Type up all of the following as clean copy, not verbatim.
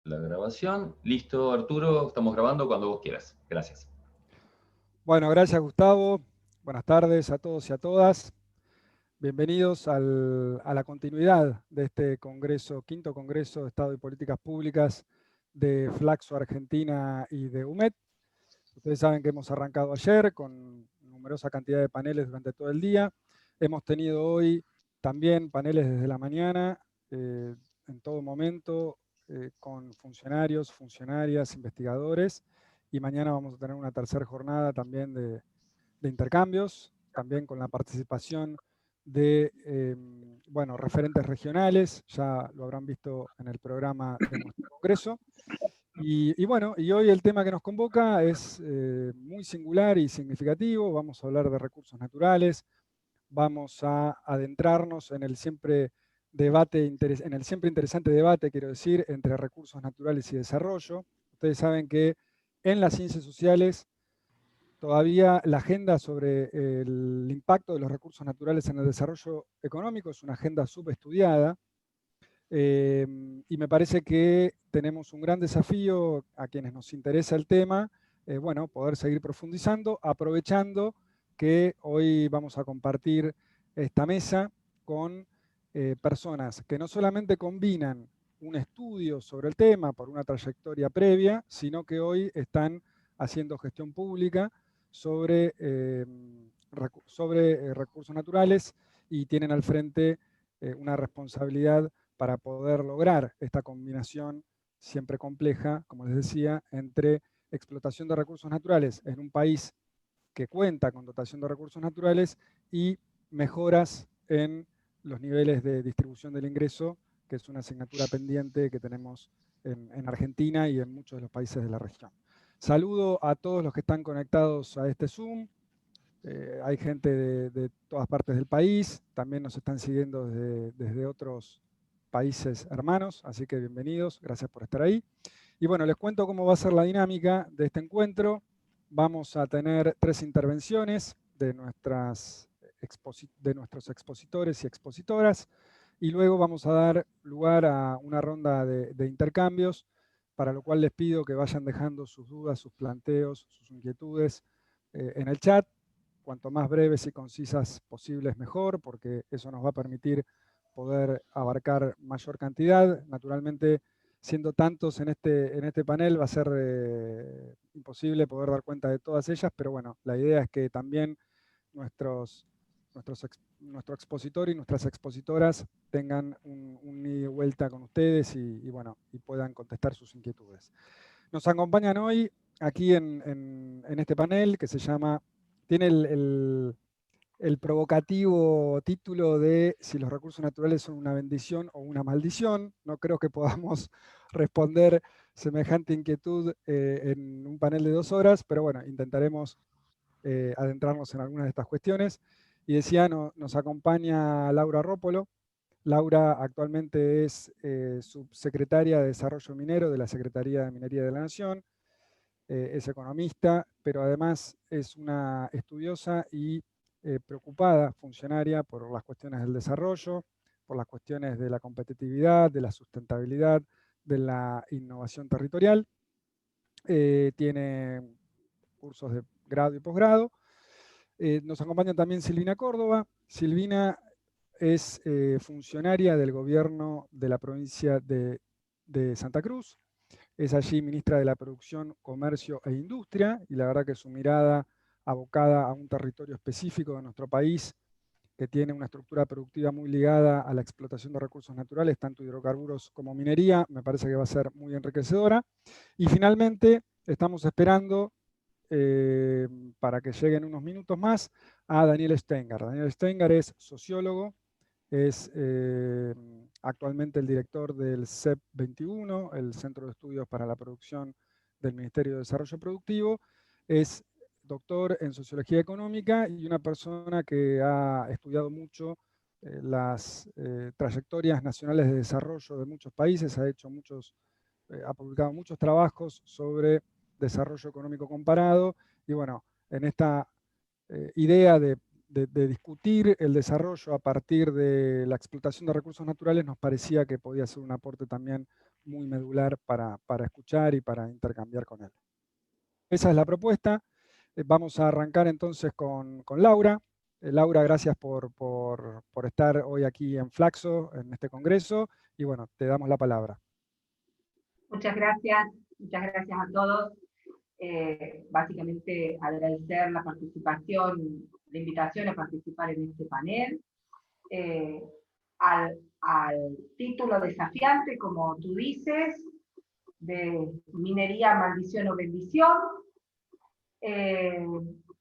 la grabación. Listo, Arturo, estamos grabando cuando vos quieras. Gracias. Bueno, gracias Gustavo. Buenas tardes a todos y a todas. Bienvenidos a la continuidad de este congreso, quinto congreso de Estado y Políticas Públicas de Flaxo Argentina y de UMED. Ustedes saben que hemos arrancado ayer con numerosa cantidad de paneles durante todo el día. Hemos tenido hoy también paneles desde la mañana, en todo momento, con funcionarios, funcionarias, investigadores. Y mañana vamos a tener una tercera jornada también de intercambios, también con la participación de referentes regionales, ya lo habrán visto en el programa de nuestro congreso. Y hoy el tema que nos convoca es muy singular y significativo. Vamos a hablar de recursos naturales, vamos a adentrarnos en el siempre interesante debate, quiero decir, entre recursos naturales y desarrollo. Ustedes saben que en las ciencias sociales todavía la agenda sobre el impacto de los recursos naturales en el desarrollo económico es una agenda subestudiada. Y me parece que tenemos un gran desafío a quienes nos interesa el tema, poder seguir profundizando, aprovechando que hoy vamos a compartir esta mesa con personas que no solamente combinan un estudio sobre el tema por una trayectoria previa, sino que hoy están haciendo gestión pública sobre recursos naturales y tienen al frente una responsabilidad para poder lograr esta combinación siempre compleja, como les decía, entre explotación de recursos naturales en un país que cuenta con dotación de recursos naturales y mejoras en los niveles de distribución del ingreso, que es una asignatura pendiente que tenemos en Argentina y en muchos de los países de la región. Saludo a todos los que están conectados a este Zoom. Hay gente de todas partes del país, también nos están siguiendo desde otros países hermanos, así que bienvenidos, gracias por estar ahí. Y bueno, les cuento cómo va a ser la dinámica de este encuentro. Vamos a tener 3 intervenciones de nuestros expositores y expositoras, y luego vamos a dar lugar a una ronda de intercambios, para lo cual les pido que vayan dejando sus dudas, sus planteos, sus inquietudes en el chat. Cuanto más breves y concisas posibles mejor, porque eso nos va a permitir poder abarcar mayor cantidad. Naturalmente, siendo tantos en este panel, va a ser imposible poder dar cuenta de todas ellas, pero bueno, la idea es que también nuestro expositor y nuestras expositoras tengan un ida y vuelta con ustedes y puedan contestar sus inquietudes. Nos acompañan hoy aquí en este panel que tiene el provocativo título de si los recursos naturales son una bendición o una maldición. No creo que podamos responder semejante inquietud en un panel de 2 horas, pero bueno, intentaremos adentrarnos en algunas de estas cuestiones. Y decía, nos acompaña Laura Rópolo. Laura actualmente es subsecretaria de Desarrollo Minero de la Secretaría de Minería de la Nación. Es economista, pero además es una estudiosa y preocupada funcionaria por las cuestiones del desarrollo, por las cuestiones de la competitividad, de la sustentabilidad, de la innovación territorial. Tiene cursos de grado y posgrado. Nos acompaña también Silvina Córdoba. Silvina es funcionaria del gobierno de la provincia de Santa Cruz. Es allí ministra de la Producción, Comercio e Industria, y la verdad que su mirada abocada a un territorio específico de nuestro país que tiene una estructura productiva muy ligada a la explotación de recursos naturales, tanto hidrocarburos como minería, me parece que va a ser muy enriquecedora. Y finalmente estamos esperando, para que lleguen unos minutos más, a Daniel Stenger. Daniel Stenger es sociólogo, es actualmente el director del CEP 21, el Centro de Estudios para la Producción del Ministerio de Desarrollo Productivo. Es doctor en Sociología Económica y una persona que ha estudiado mucho las trayectorias nacionales de desarrollo de muchos países, ha publicado muchos trabajos sobre desarrollo económico comparado, y bueno, en esta idea de discutir el desarrollo a partir de la explotación de recursos naturales, nos parecía que podía ser un aporte también muy medular para escuchar y para intercambiar con él. Esa es la propuesta. Vamos a arrancar entonces con Laura. Laura, gracias por estar hoy aquí en Flaxo, en este congreso, y bueno, te damos la palabra. Muchas gracias a todos. Básicamente agradecer la participación, la invitación a participar en este panel. Al título desafiante, como tú dices, de minería, maldición o bendición,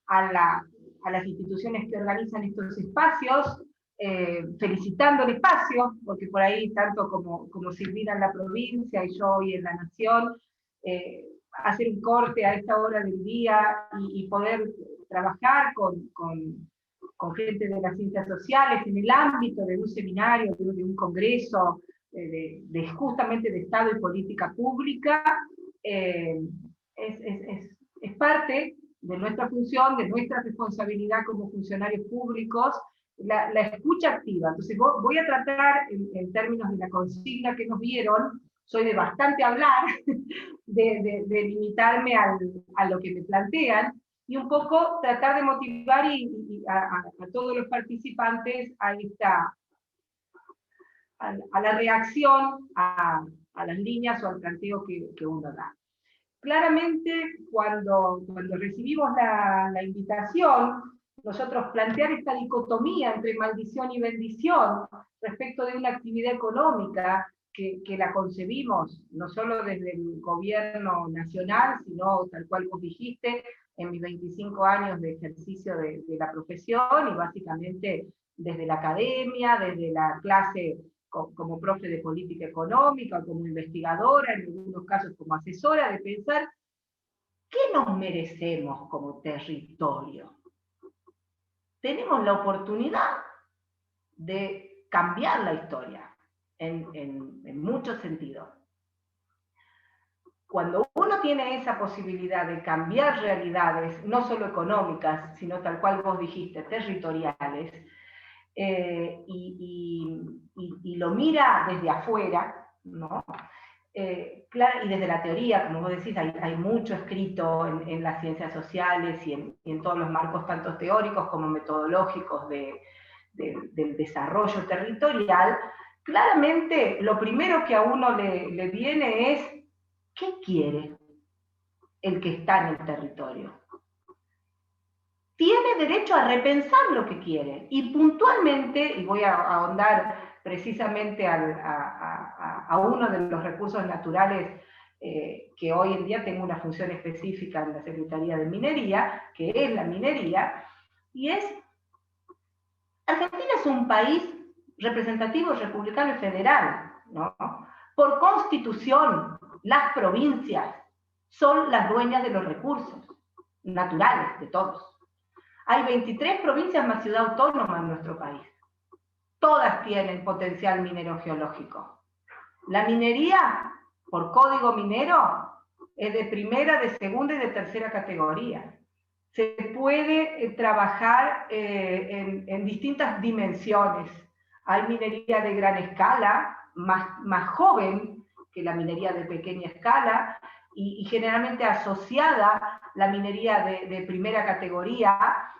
a las instituciones que organizan estos espacios, felicitando el espacio, porque por ahí, tanto como Silvina en la provincia y yo hoy en la Nación, hacer un corte a esta hora del día y poder trabajar con gente de las ciencias sociales en el ámbito de un seminario, de un congreso, justamente de Estado y política pública, es parte de nuestra función, de nuestra responsabilidad como funcionarios públicos, la escucha activa. Entonces voy a tratar, en términos de la consigna que nos dieron, soy de bastante hablar, de limitarme a lo que me plantean, y un poco tratar de motivar a todos los participantes a la reacción a las líneas o al planteo que uno da. Claramente, cuando recibimos la invitación, nosotros plantear esta dicotomía entre maldición y bendición respecto de una actividad económica que la concebimos no solo desde el gobierno nacional, sino tal cual vos dijiste, en mis 25 años de ejercicio de la profesión, y básicamente desde la academia, desde la clase como profe de política económica, como investigadora, en algunos casos como asesora, de pensar ¿qué nos merecemos como territorio? Tenemos la oportunidad de cambiar la historia en muchos sentidos. Cuando uno tiene esa posibilidad de cambiar realidades, no solo económicas, sino tal cual vos dijiste, territoriales, y lo mira desde afuera, ¿no? Claro, y desde la teoría, como vos decís, hay mucho escrito en las ciencias sociales y en todos los marcos, tanto teóricos como metodológicos del desarrollo territorial. Claramente, lo primero que a uno le viene es, ¿qué quiere el que está en el territorio? Tiene derecho a repensar lo que quiere, y puntualmente, y voy a ahondar precisamente a uno de los recursos naturales que hoy en día tengo una función específica en la Secretaría de Minería, que es la minería, y Argentina es un país representativo, republicano y federal, ¿no? Por constitución, las provincias son las dueñas de los recursos naturales de todos. Hay 23 provincias más ciudad autónoma en nuestro país. Todas tienen potencial minero geológico. La minería, por código minero, es de primera, de segunda y de tercera categoría. Se puede trabajar en distintas dimensiones. Hay minería de gran escala, más joven que la minería de pequeña escala, y generalmente asociada la minería de primera categoría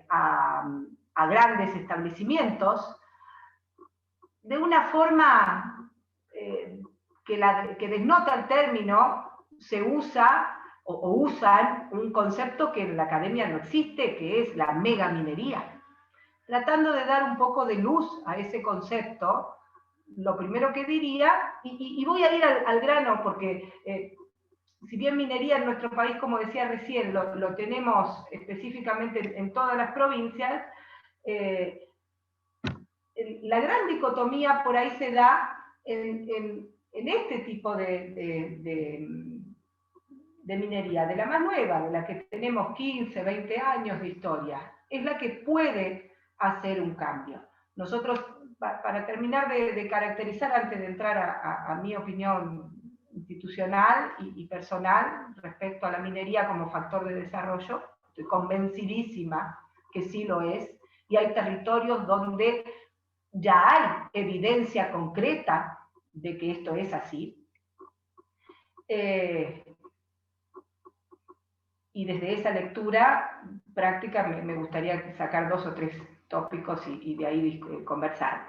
a grandes establecimientos, de una forma que desnota el término. Se usa o usan un concepto que en la academia no existe, que es la megaminería. Tratando de dar un poco de luz a ese concepto, lo primero que diría, y voy a ir al grano, porque si bien minería en nuestro país, como decía recién, lo tenemos específicamente en todas las provincias, la gran dicotomía por ahí se da en este tipo de minería, de la más nueva, de la que tenemos 15, 20 años de historia, es la que puede hacer un cambio. Nosotros, para terminar de caracterizar, antes de entrar a mi opinión institucional y personal respecto a la minería como factor de desarrollo, estoy convencidísima que sí lo es, y hay territorios donde ya hay evidencia concreta de que esto es así. Y desde esa lectura práctica me gustaría sacar 2 o 3 tópicos y de ahí conversar.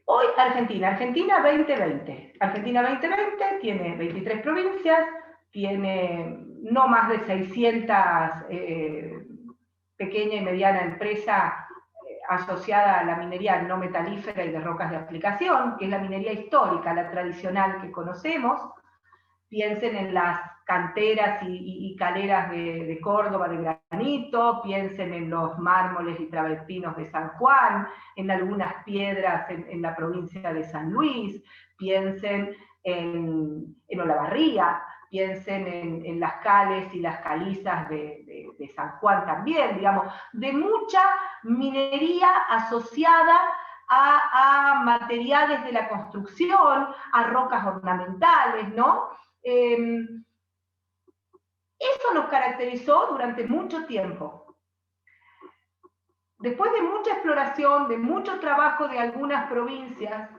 Hoy Argentina 2020. Argentina 2020 tiene 23 provincias, tiene no más de 600 pequeña y mediana empresa asociada a la minería no metalífera y de rocas de aplicación, que es la minería histórica, la tradicional que conocemos. Piensen en las canteras y caleras de Córdoba de granito, piensen en los mármoles y travertinos de San Juan, en algunas piedras en la provincia de San Luis, piensen en Olavarría, piensen en las cales y las calizas de San Juan también, digamos, de mucha minería asociada a materiales de la construcción, a rocas ornamentales, ¿no? Eso nos caracterizó durante mucho tiempo. Después de mucha exploración, de mucho trabajo de algunas provincias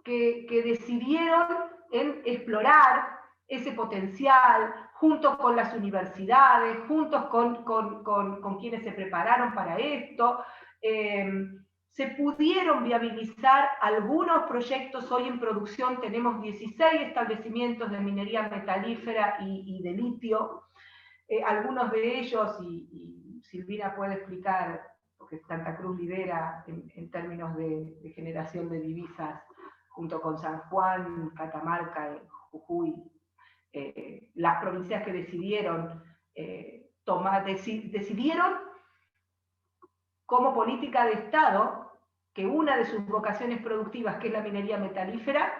que decidieron en explorar ese potencial, junto con las universidades, juntos con quienes se prepararon para esto, se pudieron viabilizar algunos proyectos. Hoy en producción tenemos 16 establecimientos de minería metalífera y de litio. Algunos de ellos, y Silvina puede explicar, porque Santa Cruz lidera en términos de generación de divisas, junto con San Juan, Catamarca, Jujuy, las provincias que decidieron decidieron como política de Estado que una de sus vocaciones productivas, que es la minería metalífera,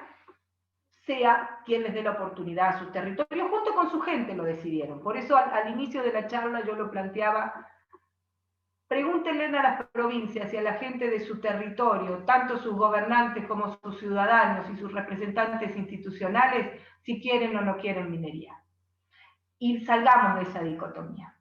sea quien les dé la oportunidad a sus territorios, junto con su gente lo decidieron. Por eso al inicio de la charla yo lo planteaba: pregúntenle a las provincias y a la gente de su territorio, tanto sus gobernantes como sus ciudadanos y sus representantes institucionales, si quieren o no quieren minería. Y salgamos de esa dicotomía.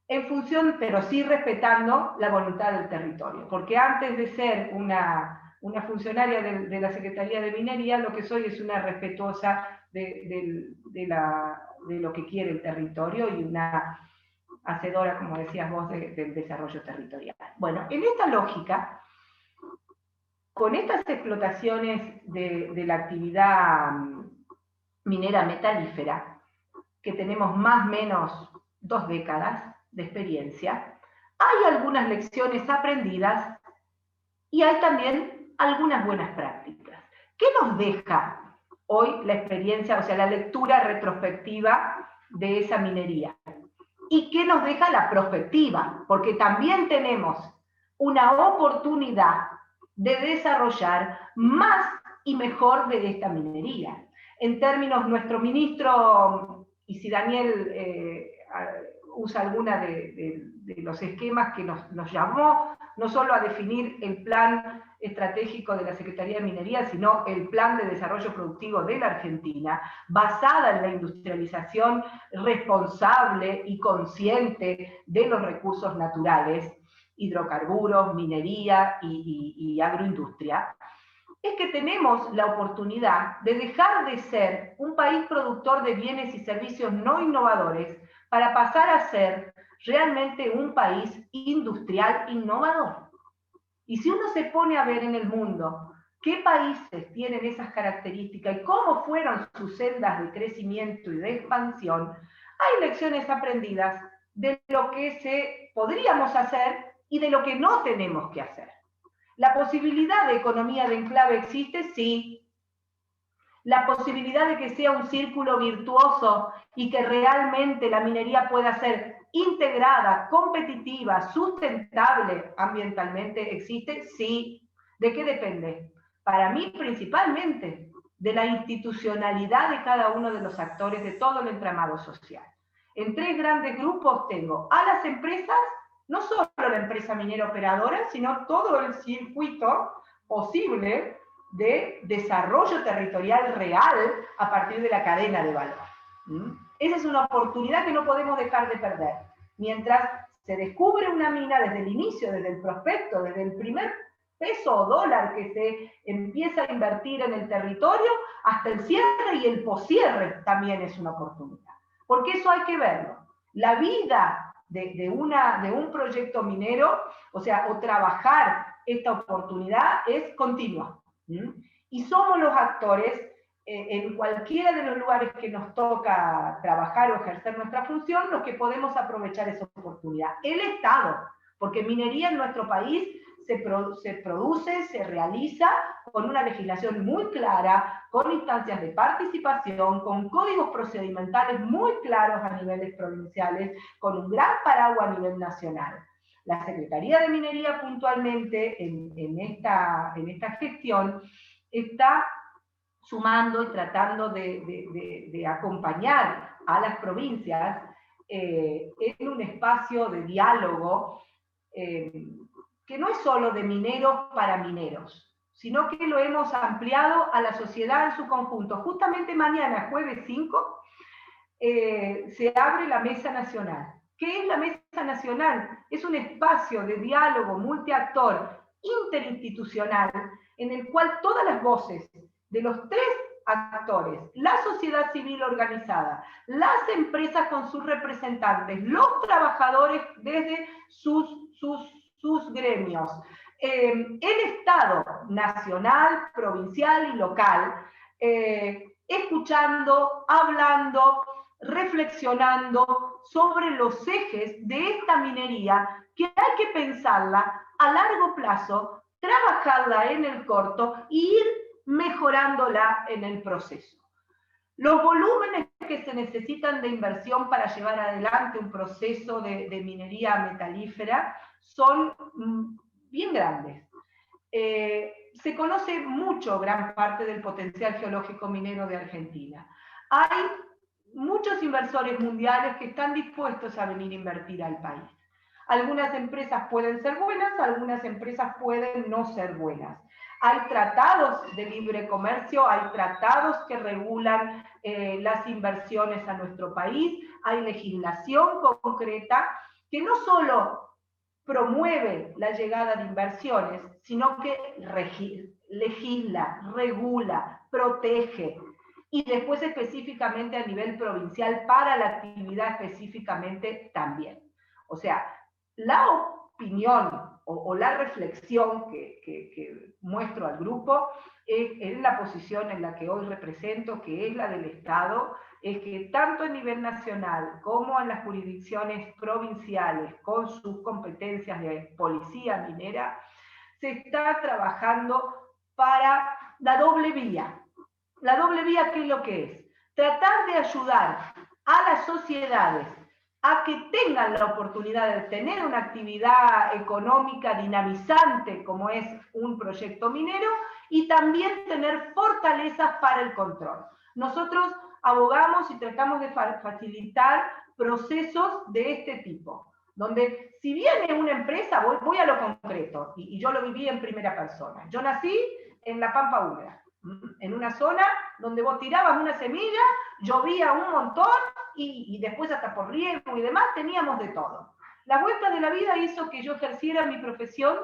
En función, pero sí respetando la voluntad del territorio, porque antes de ser una funcionaria de la Secretaría de Minería, lo que soy es una respetuosa de lo que quiere el territorio y una hacedora, como decías vos, del desarrollo territorial. Bueno, en esta lógica, con estas explotaciones de la actividad minera metalífera, que tenemos más o menos 2 décadas de experiencia, hay algunas lecciones aprendidas y hay también algunas buenas prácticas. ¿Qué nos deja hoy la experiencia, o sea, la lectura retrospectiva de esa minería? ¿Y qué nos deja la prospectiva? Porque también tenemos una oportunidad de desarrollar más y mejor de esta minería. En términos, nuestro ministro, y si Daniel usa alguna de los esquemas que nos llamó, no solo a definir el plan estratégico de la Secretaría de Minería, sino el plan de desarrollo productivo de la Argentina, basada en la industrialización responsable y consciente de los recursos naturales, hidrocarburos, minería y agroindustria, es que tenemos la oportunidad de dejar de ser un país productor de bienes y servicios no innovadores para pasar a ser realmente un país industrial innovador. Y si uno se pone a ver en el mundo qué países tienen esas características y cómo fueron sus sendas de crecimiento y de expansión, hay lecciones aprendidas de lo que podríamos hacer y de lo que no tenemos que hacer. ¿La posibilidad de economía de enclave existe? Sí. La posibilidad de que sea un círculo virtuoso y que realmente la minería pueda ser integrada, competitiva, sustentable ambientalmente, ¿existe? Sí. ¿De qué depende? Para mí, principalmente, de la institucionalidad de cada uno de los actores de todo el entramado social. En 3 grandes grupos tengo a las empresas, no solo la empresa minera operadora, sino todo el circuito posible de desarrollo territorial real a partir de la cadena de valor. Esa es una oportunidad que no podemos dejar de perder. Mientras se descubre una mina desde el inicio, desde el prospecto, desde el primer peso o dólar que se empieza a invertir en el territorio, hasta el cierre y el poscierre también es una oportunidad. Porque eso hay que verlo. La vida de un proyecto minero, o sea, o trabajar esta oportunidad es continua. Y somos los actores en cualquiera de los lugares que nos toca trabajar o ejercer nuestra función, los que podemos aprovechar esa oportunidad. El Estado, porque minería en nuestro país se produce, se realiza con una legislación muy clara, con instancias de participación, con códigos procedimentales muy claros a niveles provinciales, con un gran paraguas a nivel nacional. La Secretaría de Minería puntualmente en esta gestión está sumando y tratando de acompañar a las provincias en un espacio de diálogo que no es solo de mineros para mineros, sino que lo hemos ampliado a la sociedad en su conjunto. Justamente mañana, jueves 5, se abre la Mesa Nacional. ¿Qué es la Mesa Nacional? Es un espacio de diálogo multiactor interinstitucional en el cual todas las voces de los tres actores, la sociedad civil organizada, las empresas con sus representantes, los trabajadores desde sus gremios, el Estado nacional, provincial y local, escuchando, hablando, reflexionando sobre los ejes de esta minería que hay que pensarla a largo plazo, trabajarla en el corto e ir mejorándola en el proceso. Los volúmenes que se necesitan de inversión para llevar adelante un proceso de minería metalífera son bien grandes. Se conoce mucho gran parte del potencial geológico minero de Argentina. Hay muchos inversores mundiales que están dispuestos a venir a invertir al país. Algunas empresas pueden ser buenas, algunas empresas pueden no ser buenas. Hay tratados de libre comercio, hay tratados que regulan las inversiones a nuestro país, hay legislación concreta que no solo promueve la llegada de inversiones, sino que legisla, regula, protege, y después específicamente a nivel provincial para la actividad específicamente también. O sea, la opinión o la reflexión que muestro al grupo en la posición en la que hoy represento, que es la del Estado, es que tanto a nivel nacional como en las jurisdicciones provinciales con sus competencias de policía minera, se está trabajando para la doble vía. La doble vía, ¿qué es lo que es? Tratar de ayudar a las sociedades a que tengan la oportunidad de tener una actividad económica dinamizante como es un proyecto minero y también tener fortalezas para el control. Nosotros abogamos y tratamos de facilitar procesos de este tipo, donde si viene una empresa, voy a lo concreto, y yo lo viví en primera persona. Yo nací en la Pampa Húmeda, en una zona donde vos tirabas una semilla, llovía un montón, y después hasta por riego y demás, teníamos de todo. La vuelta de la vida hizo que yo ejerciera mi profesión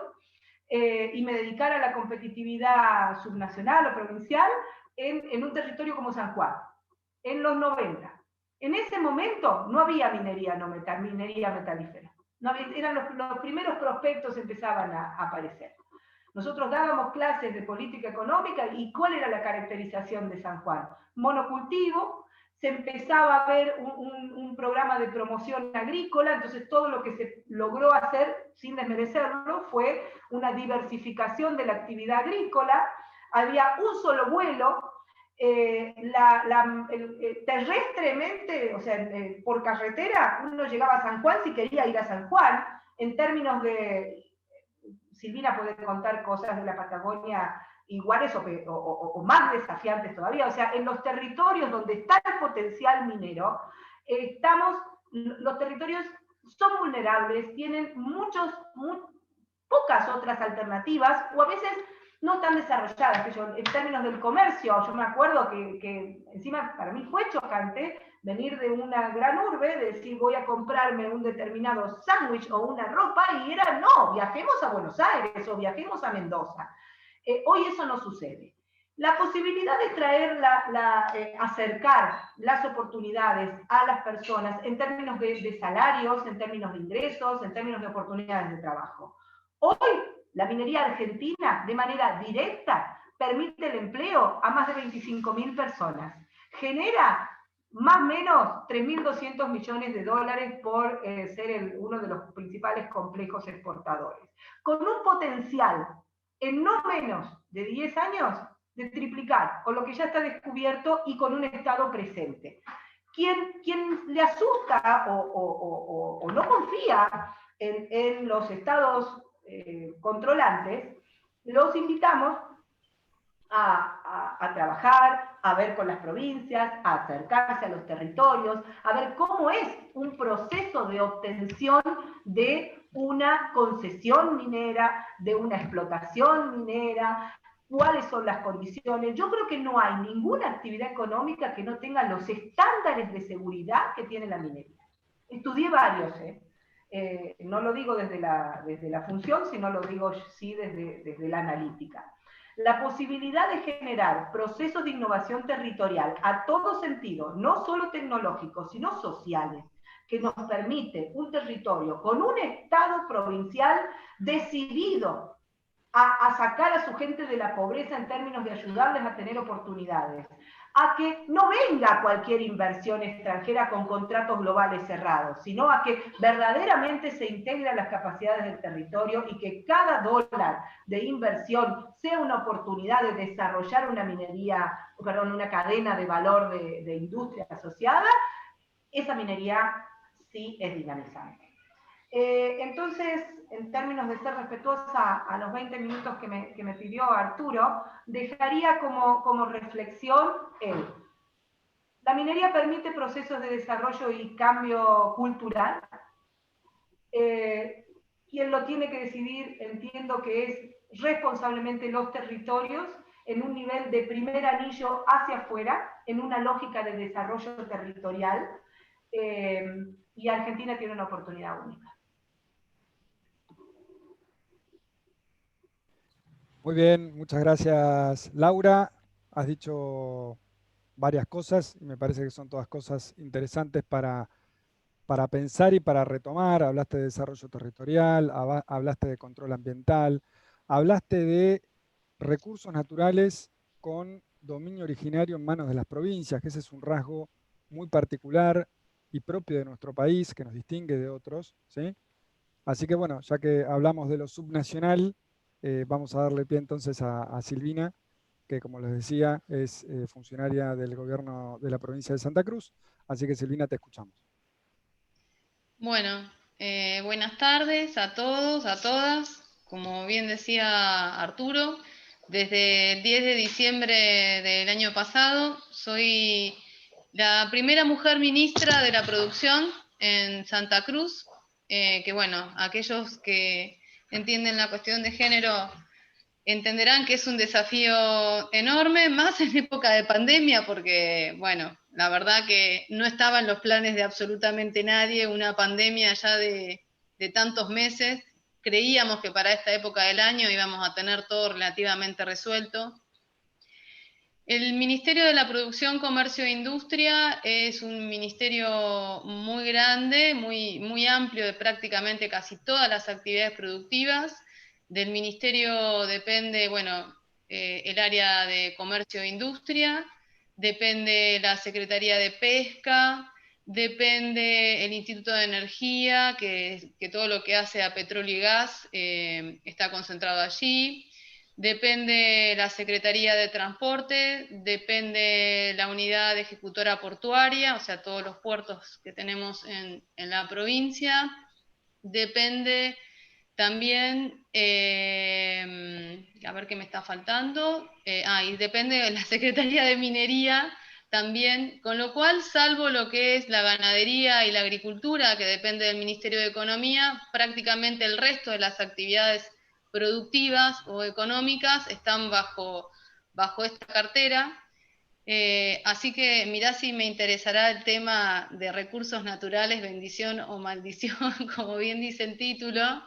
y me dedicara a la competitividad subnacional o provincial en un territorio como San Juan, en los 90. En ese momento no había minería metalífera. No había, eran los primeros prospectos empezaban a aparecer. Nosotros dábamos clases de política económica y ¿cuál era la caracterización de San Juan? Monocultivo, se empezaba a ver un programa de promoción agrícola, entonces todo lo que se logró hacer, sin desmerecerlo, fue una diversificación de la actividad agrícola, había un solo vuelo, terrestremente, o sea, por carretera, uno llegaba a San Juan si quería ir a San Juan, en términos de... Silvina puede contar cosas de la Patagonia iguales o más desafiantes todavía. O sea, en los territorios donde está el potencial minero, los territorios son vulnerables, tienen pocas otras alternativas, o a veces no tan desarrolladas. En términos del comercio, yo me acuerdo que encima para mí fue chocante venir de una gran urbe, de decir voy a comprarme un determinado sándwich o una ropa, y era no, viajemos a Buenos Aires o viajemos a Mendoza. Hoy eso no sucede. La posibilidad de traer, acercar las oportunidades a las personas en términos de salarios, en términos de ingresos, en términos de oportunidades de trabajo. Hoy, la minería argentina, de manera directa, permite el empleo a más de 25.000 personas. Genera más o menos 3.200 millones de dólares por ser uno de los principales complejos exportadores. Con un potencial en no menos de 10 años de triplicar, con lo que ya está descubierto y con un Estado presente. Quien le asusta o no confía en los estados controlantes, los invitamos a trabajar, a ver con las provincias, a acercarse a los territorios, a ver cómo es un proceso de obtención de una concesión minera, de una explotación minera, cuáles son las condiciones. Yo creo que no hay ninguna actividad económica que no tenga los estándares de seguridad que tiene la minería. Estudié varios, no lo digo desde la función, sino lo digo sí desde la analítica. La posibilidad de generar procesos de innovación territorial a todo sentido, no solo tecnológicos, sino sociales, que nos permite un territorio con un Estado provincial decidido a sacar a su gente de la pobreza en términos de ayudarles a tener oportunidades, a que no venga cualquier inversión extranjera con contratos globales cerrados, sino a que verdaderamente se integren las capacidades del territorio y que cada dólar de inversión sea una oportunidad de desarrollar una minería, una cadena de valor de industria asociada. Esa minería sí es dinamizante. Entonces, en términos de ser respetuosa a los 20 minutos que me pidió Arturo, dejaría como reflexión la minería permite procesos de desarrollo y cambio cultural. Quien lo tiene que decidir, entiendo que es responsablemente los territorios, en un nivel de primer anillo hacia afuera, en una lógica de desarrollo territorial, y Argentina tiene una oportunidad única. Muy bien, muchas gracias, Laura. Has dicho varias cosas y me parece que son todas cosas interesantes para pensar y para retomar. Hablaste de desarrollo territorial, hablaste de control ambiental, hablaste de recursos naturales con dominio originario en manos de las provincias, que ese es un rasgo muy particular y propio de nuestro país, que nos distingue de otros, ¿sí? Así que bueno, ya que hablamos de lo subnacional, vamos a darle pie entonces a Silvina, que como les decía, es funcionaria del gobierno de la provincia de Santa Cruz. Así que Silvina, te escuchamos. Bueno, buenas tardes a todos, a todas. Como bien decía Arturo, desde el 10 de diciembre del año pasado soy la primera mujer ministra de la producción en Santa Cruz, que bueno, aquellos que entienden la cuestión de género entenderán que es un desafío enorme, más en época de pandemia, porque, bueno, la verdad que no estaba en los planes de absolutamente nadie una pandemia ya de tantos meses. Creíamos que para esta época del año íbamos a tener todo relativamente resuelto. El Ministerio de la Producción, Comercio e Industria es un ministerio muy grande, muy amplio de prácticamente casi todas las actividades productivas. Del ministerio depende, bueno, el área de Comercio e Industria, depende la Secretaría de Pesca, depende el Instituto de Energía, que todo lo que hace a petróleo y gas está concentrado allí. Depende la Secretaría de Transporte, depende la unidad ejecutora portuaria, o sea, todos los puertos que tenemos en la provincia. Depende también, a ver qué me está faltando, y depende de la Secretaría de Minería también, con lo cual, salvo lo que es la ganadería y la agricultura, que depende del Ministerio de Economía, prácticamente el resto de las actividades productivas o económicas están bajo esta cartera. Así que mirá si me interesará el tema de recursos naturales, bendición o maldición, como bien dice el título.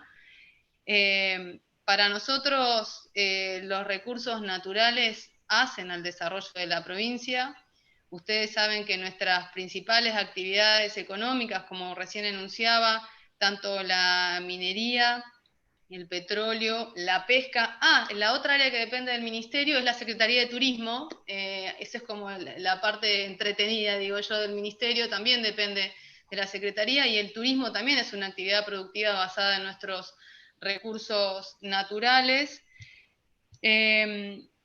Para nosotros los recursos naturales hacen al desarrollo de la provincia. Ustedes saben que nuestras principales actividades económicas, como recién enunciaba, tanto la minería, el petróleo, la pesca. La otra área que depende del ministerio es la Secretaría de Turismo. Esa es como la parte entretenida, digo yo, del ministerio. También depende de la Secretaría, y el turismo también es una actividad productiva basada en nuestros recursos naturales.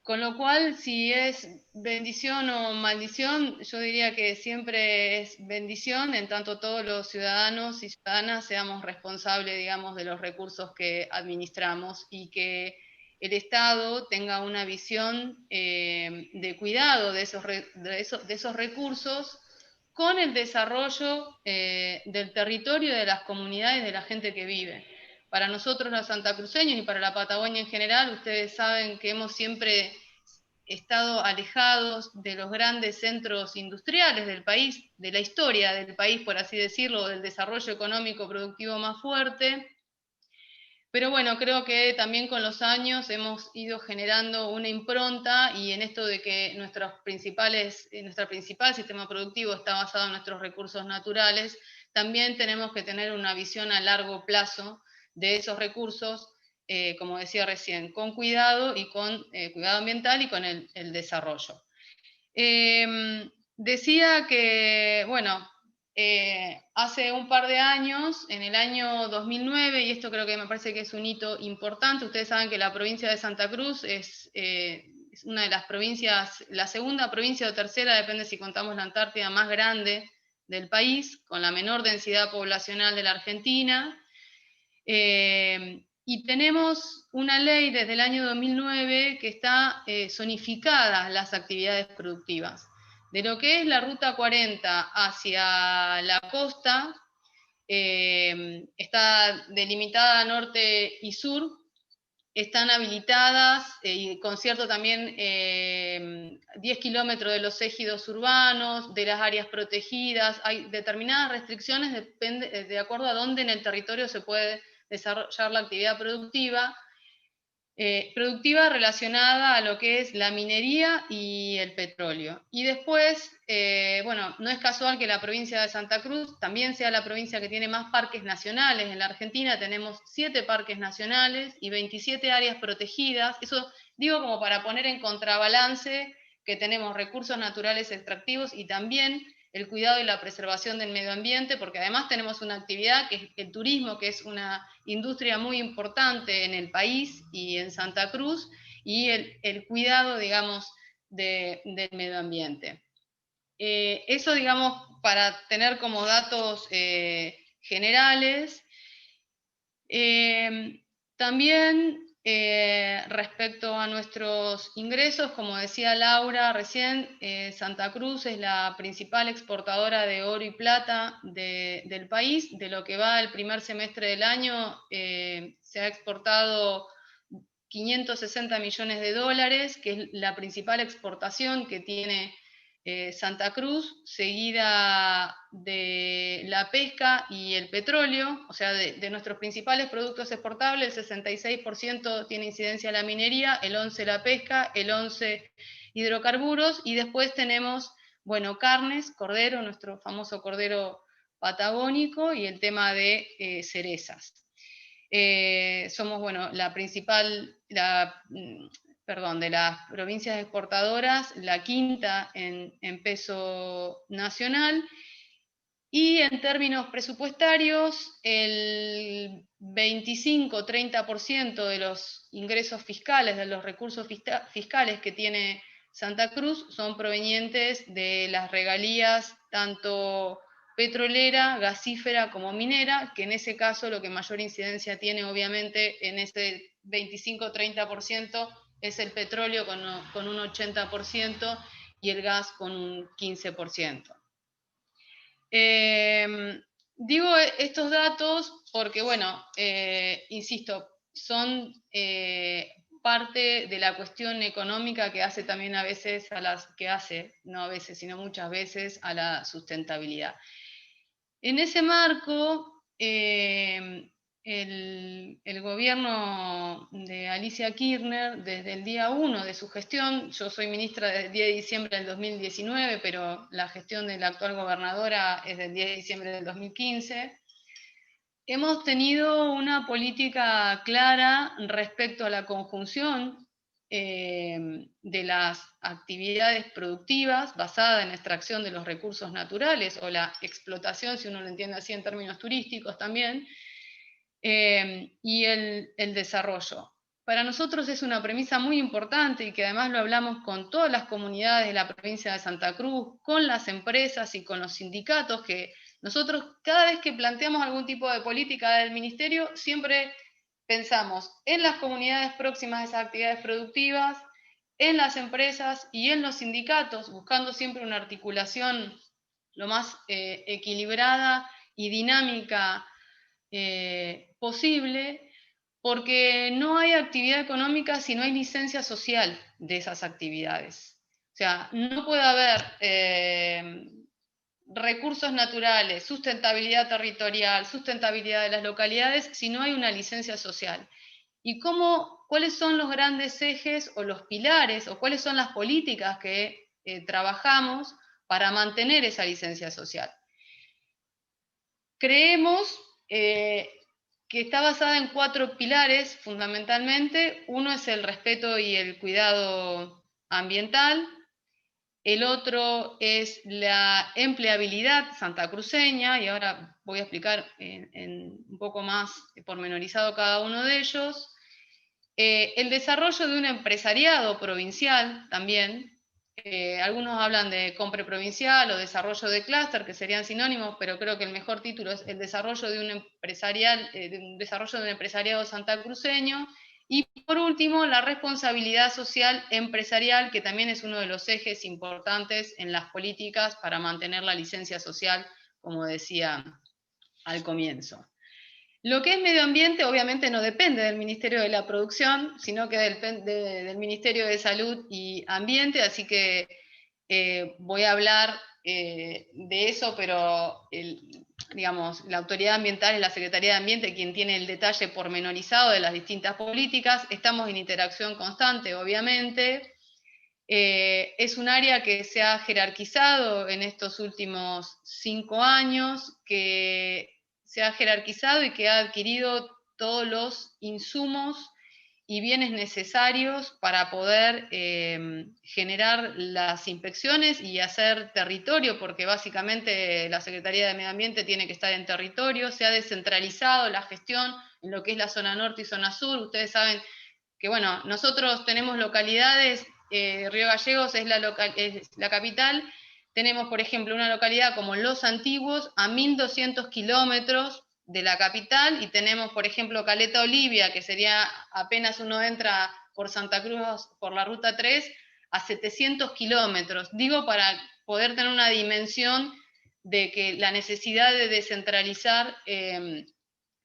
Con lo cual, si es bendición o maldición, yo diría que siempre es bendición, en tanto todos los ciudadanos y ciudadanas seamos responsables, digamos, de los recursos que administramos, y que el Estado tenga una visión de cuidado de esos recursos, con el desarrollo del territorio, de las comunidades, de la gente que vive. Para nosotros los santacruceños y para la Patagonia en general, ustedes saben que hemos siempre estado alejados de los grandes centros industriales del país, de la historia del país, por así decirlo, del desarrollo económico productivo más fuerte. Pero bueno, creo que también con los años hemos ido generando una impronta, y en esto de que nuestro principal sistema productivo está basado en nuestros recursos naturales, también tenemos que tener una visión a largo plazo de esos recursos, como decía recién, con cuidado, y con cuidado ambiental y con el desarrollo. Decía que, bueno, hace un par de años, en el año 2009, y esto creo que me parece que es un hito importante, ustedes saben que la provincia de Santa Cruz es una de las provincias, la segunda provincia o tercera, depende si contamos la Antártida, más grande del país, con la menor densidad poblacional de la Argentina. Y tenemos una ley desde el año 2009 que está zonificada las actividades productivas. De lo que es la Ruta 40 hacia la costa, está delimitada norte y sur, están habilitadas, y con cierto también 10 kilómetros de los ejidos urbanos, de las áreas protegidas. Hay determinadas restricciones, depende, de acuerdo a dónde en el territorio se puede desarrollar la actividad productiva relacionada a lo que es la minería y el petróleo. Y después, bueno, no es casual que la provincia de Santa Cruz también sea la provincia que tiene más parques nacionales en la Argentina. Tenemos 7 parques nacionales y 27 áreas protegidas. Eso digo como para poner en contrabalance que tenemos recursos naturales extractivos y también el cuidado y la preservación del medio ambiente, porque además tenemos una actividad que es el turismo, que es una industria muy importante en el país y en Santa Cruz, y el cuidado, digamos, del medio ambiente. Eso, digamos, para tener como datos generales. También respecto a nuestros ingresos, como decía Laura recién, Santa Cruz es la principal exportadora de oro y plata del país. De lo que va el primer semestre del año, se ha exportado 560 millones de dólares, que es la principal exportación que tiene Santa Cruz, seguida de la pesca y el petróleo. O sea, de nuestros principales productos exportables, el 66% tiene incidencia la minería, el 11% la pesca, el 11% hidrocarburos, y después tenemos, bueno, carnes, cordero, nuestro famoso cordero patagónico, y el tema de cerezas. Somos, bueno, la principal, de las provincias exportadoras, la quinta en peso nacional, y en términos presupuestarios, el 25-30% de los ingresos fiscales, de los recursos fiscales que tiene Santa Cruz, son provenientes de las regalías, tanto petrolera, gasífera como minera, que en ese caso lo que mayor incidencia tiene, obviamente, en ese 25-30% es el petróleo con un 80% y el gas con un 15%. Digo estos datos porque, bueno, insisto, son parte de la cuestión económica que hace también a veces no a veces, sino muchas veces, a la sustentabilidad. En ese marco, el gobierno de Alicia Kirchner, desde el día 1 de su gestión, yo soy ministra desde el 10 de diciembre del 2019, pero la gestión de la actual gobernadora es del 10 de diciembre del 2015, hemos tenido una política clara respecto a la conjunción de las actividades productivas basada en la extracción de los recursos naturales o la explotación, si uno lo entiende así en términos turísticos también, y el desarrollo. Para nosotros es una premisa muy importante y que además lo hablamos con todas las comunidades de la provincia de Santa Cruz, con las empresas y con los sindicatos, que nosotros cada vez que planteamos algún tipo de política del ministerio siempre pensamos en las comunidades próximas a esas actividades productivas, en las empresas y en los sindicatos, buscando siempre una articulación lo más equilibrada y dinámica posible, porque no hay actividad económica si no hay licencia social de esas actividades. O sea, no puede haber recursos naturales, sustentabilidad territorial, sustentabilidad de las localidades, si no hay una licencia social. ¿Y cuáles son los grandes ejes o los pilares o cuáles son las políticas que trabajamos para mantener esa licencia social? Creemos que está basada en 4 pilares fundamentalmente. Uno es el respeto y el cuidado ambiental. El otro es la empleabilidad santacruceña, y ahora voy a explicar un poco más pormenorizado cada uno de ellos. El desarrollo de un empresariado provincial también. Algunos hablan de compra provincial o desarrollo de clúster, que serían sinónimos, pero creo que el mejor título es el desarrollo de un empresariado santacruceño. Y por último, la responsabilidad social empresarial, que también es uno de los ejes importantes en las políticas para mantener la licencia social, como decía al comienzo. Lo que es medio ambiente obviamente no depende del Ministerio de la Producción, sino que del Ministerio de Salud y Ambiente, así que voy a hablar de eso, pero digamos, la autoridad ambiental es la Secretaría de Ambiente quien tiene el detalle pormenorizado de las distintas políticas. Estamos en interacción constante, obviamente. Es un área que se ha jerarquizado en estos últimos 5 años, que se ha jerarquizado y que ha adquirido todos los insumos y bienes necesarios para poder generar las inspecciones y hacer territorio, porque básicamente la Secretaría de Medio Ambiente tiene que estar en territorio. Se ha descentralizado la gestión en lo que es la zona norte y zona sur. Ustedes saben que, bueno, nosotros tenemos localidades, Río Gallegos es la capital. Tenemos, por ejemplo, una localidad como Los Antiguos, a 1.200 kilómetros de la capital, y tenemos, por ejemplo, Caleta Olivia, que sería, apenas uno entra por Santa Cruz, por la Ruta 3, a 700 kilómetros. Digo, para poder tener una dimensión de que la necesidad de descentralizar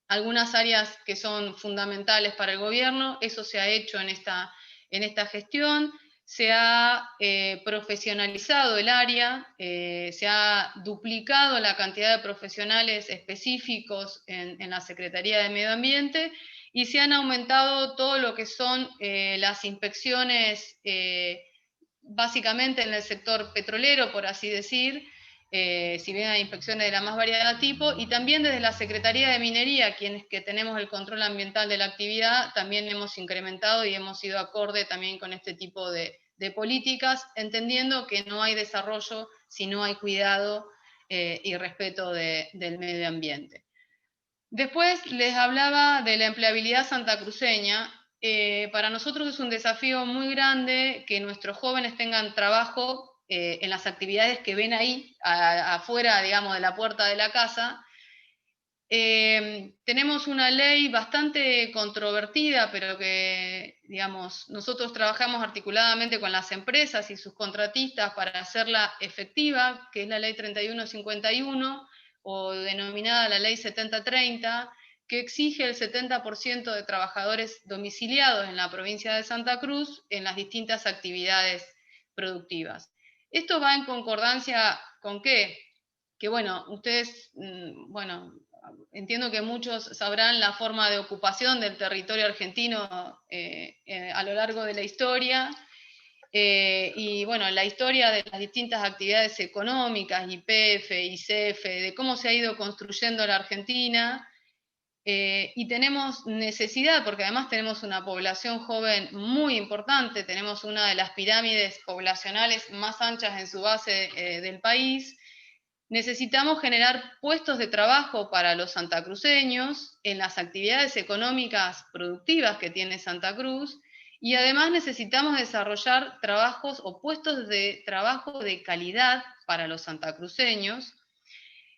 algunas áreas que son fundamentales para el gobierno, eso se ha hecho en esta gestión. Se ha profesionalizado el área, se ha duplicado la cantidad de profesionales específicos en la Secretaría de Medio Ambiente, y se han aumentado todo lo que son las inspecciones, básicamente en el sector petrolero, por así decir, si bien hay inspecciones de la más variada tipo, y también desde la Secretaría de Minería, quienes que tenemos el control ambiental de la actividad, también hemos incrementado y hemos ido acorde también con este tipo de políticas, entendiendo que no hay desarrollo si no hay cuidado y respeto del medio ambiente. Después les hablaba de la empleabilidad santacruceña. Para nosotros es un desafío muy grande que nuestros jóvenes tengan trabajo en las actividades que ven ahí, afuera, digamos, de la puerta de la casa. Tenemos una ley bastante controvertida, pero que, digamos, nosotros trabajamos articuladamente con las empresas y sus contratistas para hacerla efectiva, que es la ley 3151, o denominada la ley 7030, que exige el 70% de trabajadores domiciliados en la provincia de Santa Cruz en las distintas actividades productivas. Esto va en concordancia con ¿qué? Que bueno, ustedes, bueno, entiendo que muchos sabrán la forma de ocupación del territorio argentino a lo largo de la historia, y bueno, la historia de las distintas actividades económicas, YPF, YCF, de cómo se ha ido construyendo la Argentina, y tenemos necesidad, porque además tenemos una población joven muy importante, tenemos una de las pirámides poblacionales más anchas en su base del país. Necesitamos generar puestos de trabajo para los santacruceños en las actividades económicas productivas que tiene Santa Cruz, y además necesitamos desarrollar trabajos o puestos de trabajo de calidad para los santacruceños.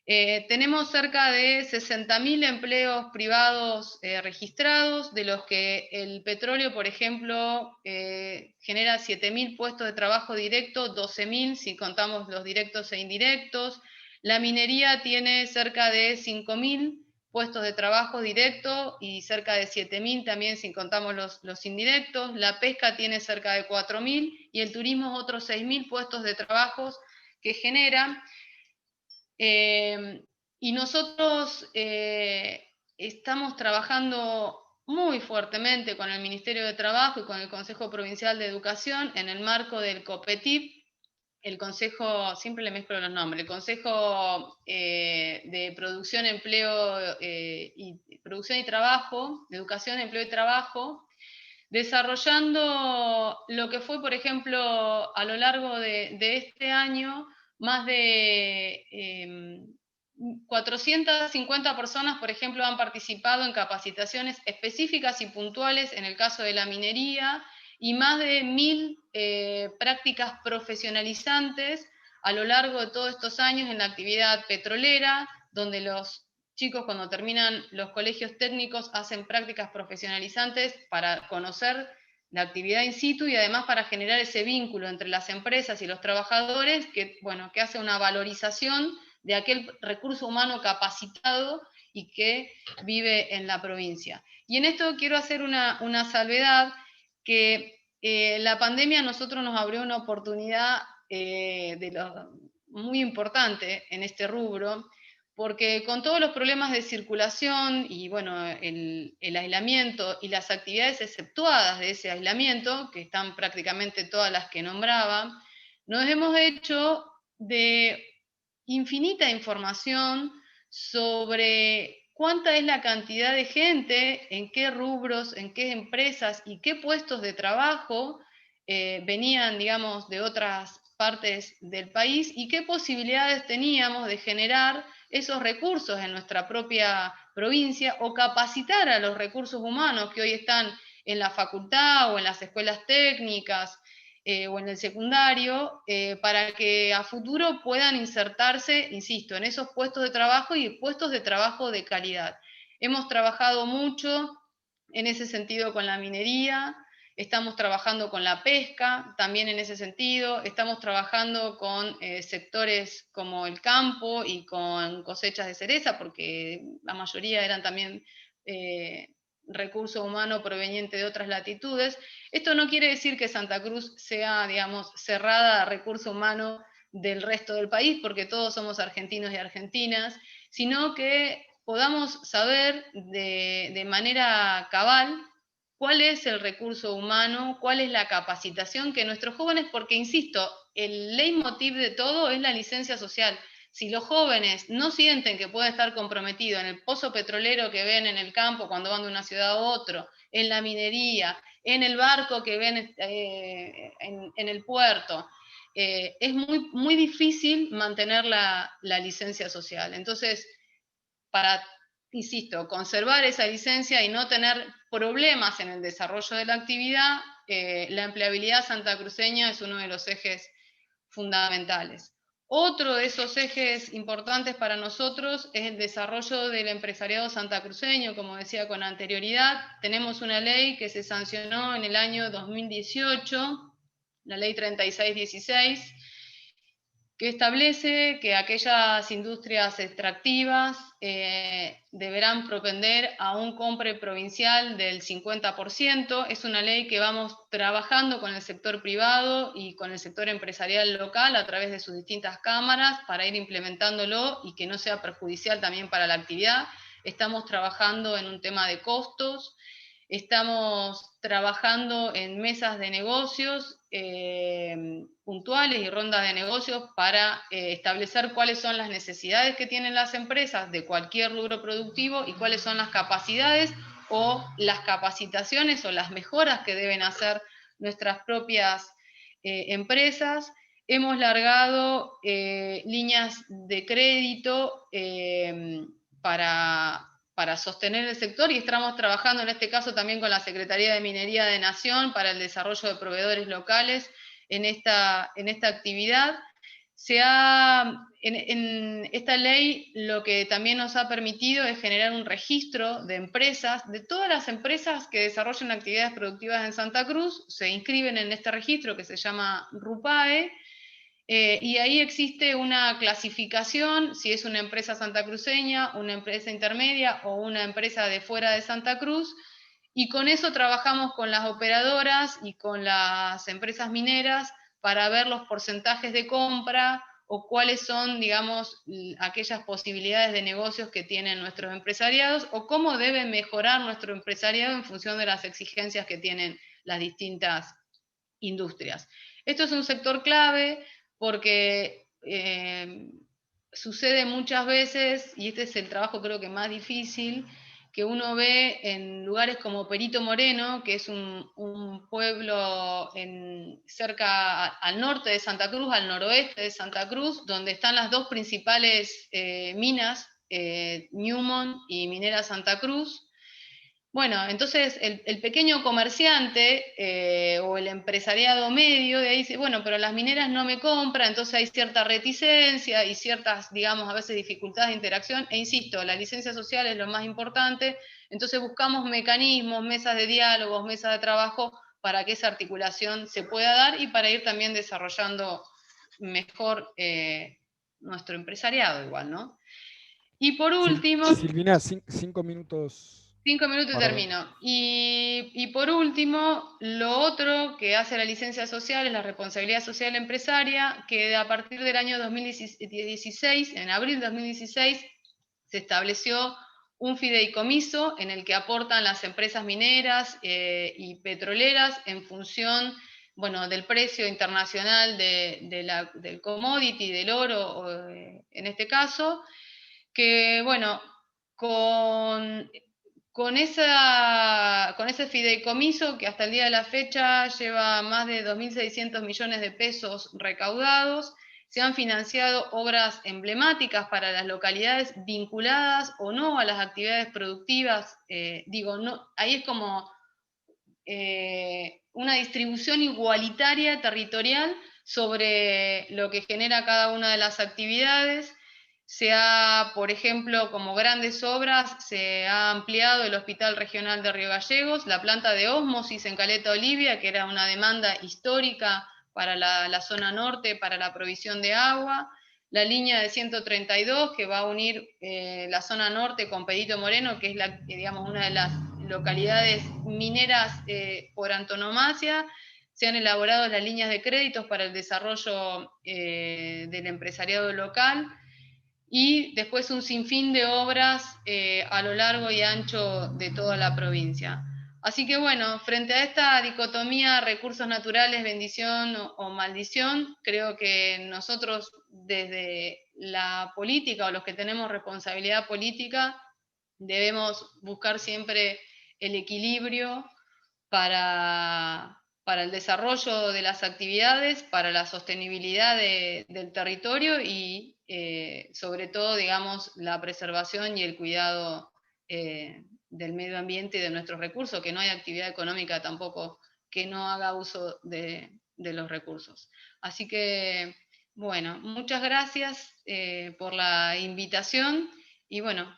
Tenemos cerca de 60.000 empleos privados registrados, de los que el petróleo, por ejemplo, genera 7.000 puestos de trabajo directo, 12.000 si contamos los directos e indirectos. La minería tiene cerca de 5.000 puestos de trabajo directo y cerca de 7.000 también si contamos los indirectos. La pesca tiene cerca de 4.000 y el turismo otros 6.000 puestos de trabajo que generan. Y nosotros estamos trabajando muy fuertemente con el Ministerio de Trabajo y con el Consejo Provincial de Educación en el marco del COPETIP, el Consejo, siempre le mezclo los nombres, el Consejo de Producción, Empleo Producción y Trabajo, de Educación, Empleo y Trabajo, desarrollando lo que fue, por ejemplo, a lo largo de este año, más de 450 personas, por ejemplo, han participado en capacitaciones específicas y puntuales en el caso de la minería, y más de 1.000 prácticas profesionalizantes a lo largo de todos estos años en la actividad petrolera, donde los chicos cuando terminan los colegios técnicos hacen prácticas profesionalizantes para conocer la actividad in situ y además para generar ese vínculo entre las empresas y los trabajadores que, bueno, que hace una valorización de aquel recurso humano capacitado y que vive en la provincia. Y en esto quiero hacer una salvedad, que la pandemia a nosotros nos abrió una oportunidad muy importante en este rubro, porque con todos los problemas de circulación y bueno, el aislamiento y las actividades exceptuadas de ese aislamiento, que están prácticamente todas las que nombraba, nos hemos hecho de infinita información sobre cuánta es la cantidad de gente, en qué rubros, en qué empresas y qué puestos de trabajo venían, digamos, de otras partes del país y qué posibilidades teníamos de generar esos recursos en nuestra propia provincia o capacitar a los recursos humanos que hoy están en la facultad o en las escuelas técnicas o en el secundario, para que a futuro puedan insertarse, insisto, en esos puestos de trabajo y puestos de trabajo de calidad. Hemos trabajado mucho en ese sentido con la minería, estamos trabajando con la pesca, también en ese sentido, estamos trabajando con sectores como el campo y con cosechas de cereza, porque la mayoría eran también recurso humano proveniente de otras latitudes. Esto no quiere decir que Santa Cruz sea, digamos, cerrada a recurso humano del resto del país, porque todos somos argentinos y argentinas, sino que podamos saber de manera cabal cuál es el recurso humano, cuál es la capacitación que nuestros jóvenes, porque insisto, el leitmotiv de todo es la licencia social. Si los jóvenes no sienten que pueden estar comprometidos en el pozo petrolero que ven en el campo cuando van de una ciudad a otra, en la minería, en el barco que ven en el puerto, es muy, muy difícil mantener la licencia social. Entonces, para, insisto, conservar esa licencia y no tener problemas en el desarrollo de la actividad, la empleabilidad santacruceña es uno de los ejes fundamentales. Otro de esos ejes importantes para nosotros es el desarrollo del empresariado santacruceño, como decía con anterioridad. Tenemos una ley que se sancionó en el año 2018, la ley 3616, que establece que aquellas industrias extractivas deberán propender a un compre provincial del 50%. Es una ley que vamos trabajando con el sector privado y con el sector empresarial local a través de sus distintas cámaras para ir implementándolo y que no sea perjudicial también para la actividad. Estamos trabajando en un tema de costos. Estamos trabajando en mesas de negocios puntuales y rondas de negocios para establecer cuáles son las necesidades que tienen las empresas de cualquier rubro productivo y cuáles son las capacidades o las capacitaciones o las mejoras que deben hacer nuestras propias empresas. Hemos largado líneas de crédito para sostener el sector y estamos trabajando en este caso también con la Secretaría de Minería de Nación para el desarrollo de proveedores locales en esta actividad. En esta ley lo que también nos ha permitido es generar un registro de empresas, de todas las empresas que desarrollan actividades productivas en Santa Cruz, se inscriben en este registro que se llama RUPAE, y ahí existe una clasificación, si es una empresa santacruceña, una empresa intermedia o una empresa de fuera de Santa Cruz, y con eso trabajamos con las operadoras y con las empresas mineras para ver los porcentajes de compra o cuáles son, digamos, aquellas posibilidades de negocios que tienen nuestros empresariados o cómo debe mejorar nuestro empresariado en función de las exigencias que tienen las distintas industrias. Esto es un sector clave porque sucede muchas veces, y este es el trabajo creo que más difícil, que uno ve en lugares como Perito Moreno, que es un pueblo cerca al norte de Santa Cruz, al noroeste de Santa Cruz, donde están las dos principales minas, Newmont y Minera Santa Cruz. Bueno, entonces el pequeño comerciante o el empresariado medio de ahí dice, bueno, pero las mineras no me compran, entonces hay cierta reticencia y ciertas, digamos, a veces dificultades de interacción, e insisto, la licencia social es lo más importante, entonces buscamos mecanismos, mesas de diálogos, mesas de trabajo para que esa articulación se pueda dar y para ir también desarrollando mejor nuestro empresariado igual, ¿no? Y por último... Silvina, 5 minutos. 5 minutos y termino. Y por último, lo otro que hace la licencia social es la responsabilidad social empresaria, que a partir del año 2016, en abril de 2016, se estableció un fideicomiso en el que aportan las empresas mineras y petroleras en función, bueno, del precio internacional del commodity, del oro, en este caso, que, bueno, con ese fideicomiso que hasta el día de la fecha lleva más de 2.600 millones de pesos recaudados, se han financiado obras emblemáticas para las localidades vinculadas o no a las actividades productivas. Ahí es como una distribución igualitaria territorial sobre lo que genera cada una de las actividades. Se ha, por ejemplo, como grandes obras, se ha ampliado el Hospital Regional de Río Gallegos, la planta de ósmosis en Caleta Olivia, que era una demanda histórica para la zona norte, para la provisión de agua, la línea de 132, que va a unir la zona norte con Perito Moreno, que es digamos, una de las localidades mineras por antonomasia. Se han elaborado las líneas de créditos para el desarrollo del empresariado local, y después un sinfín de obras a lo largo y ancho de toda la provincia. Así que bueno, frente a esta dicotomía recursos naturales, bendición o maldición, creo que nosotros desde la política o los que tenemos responsabilidad política debemos buscar siempre el equilibrio para el desarrollo de las actividades, para la sostenibilidad del territorio y sobre todo, digamos, la preservación y el cuidado del medio ambiente y de nuestros recursos, que no hay actividad económica tampoco que no haga uso de los recursos. Así que, bueno, muchas gracias por la invitación y bueno,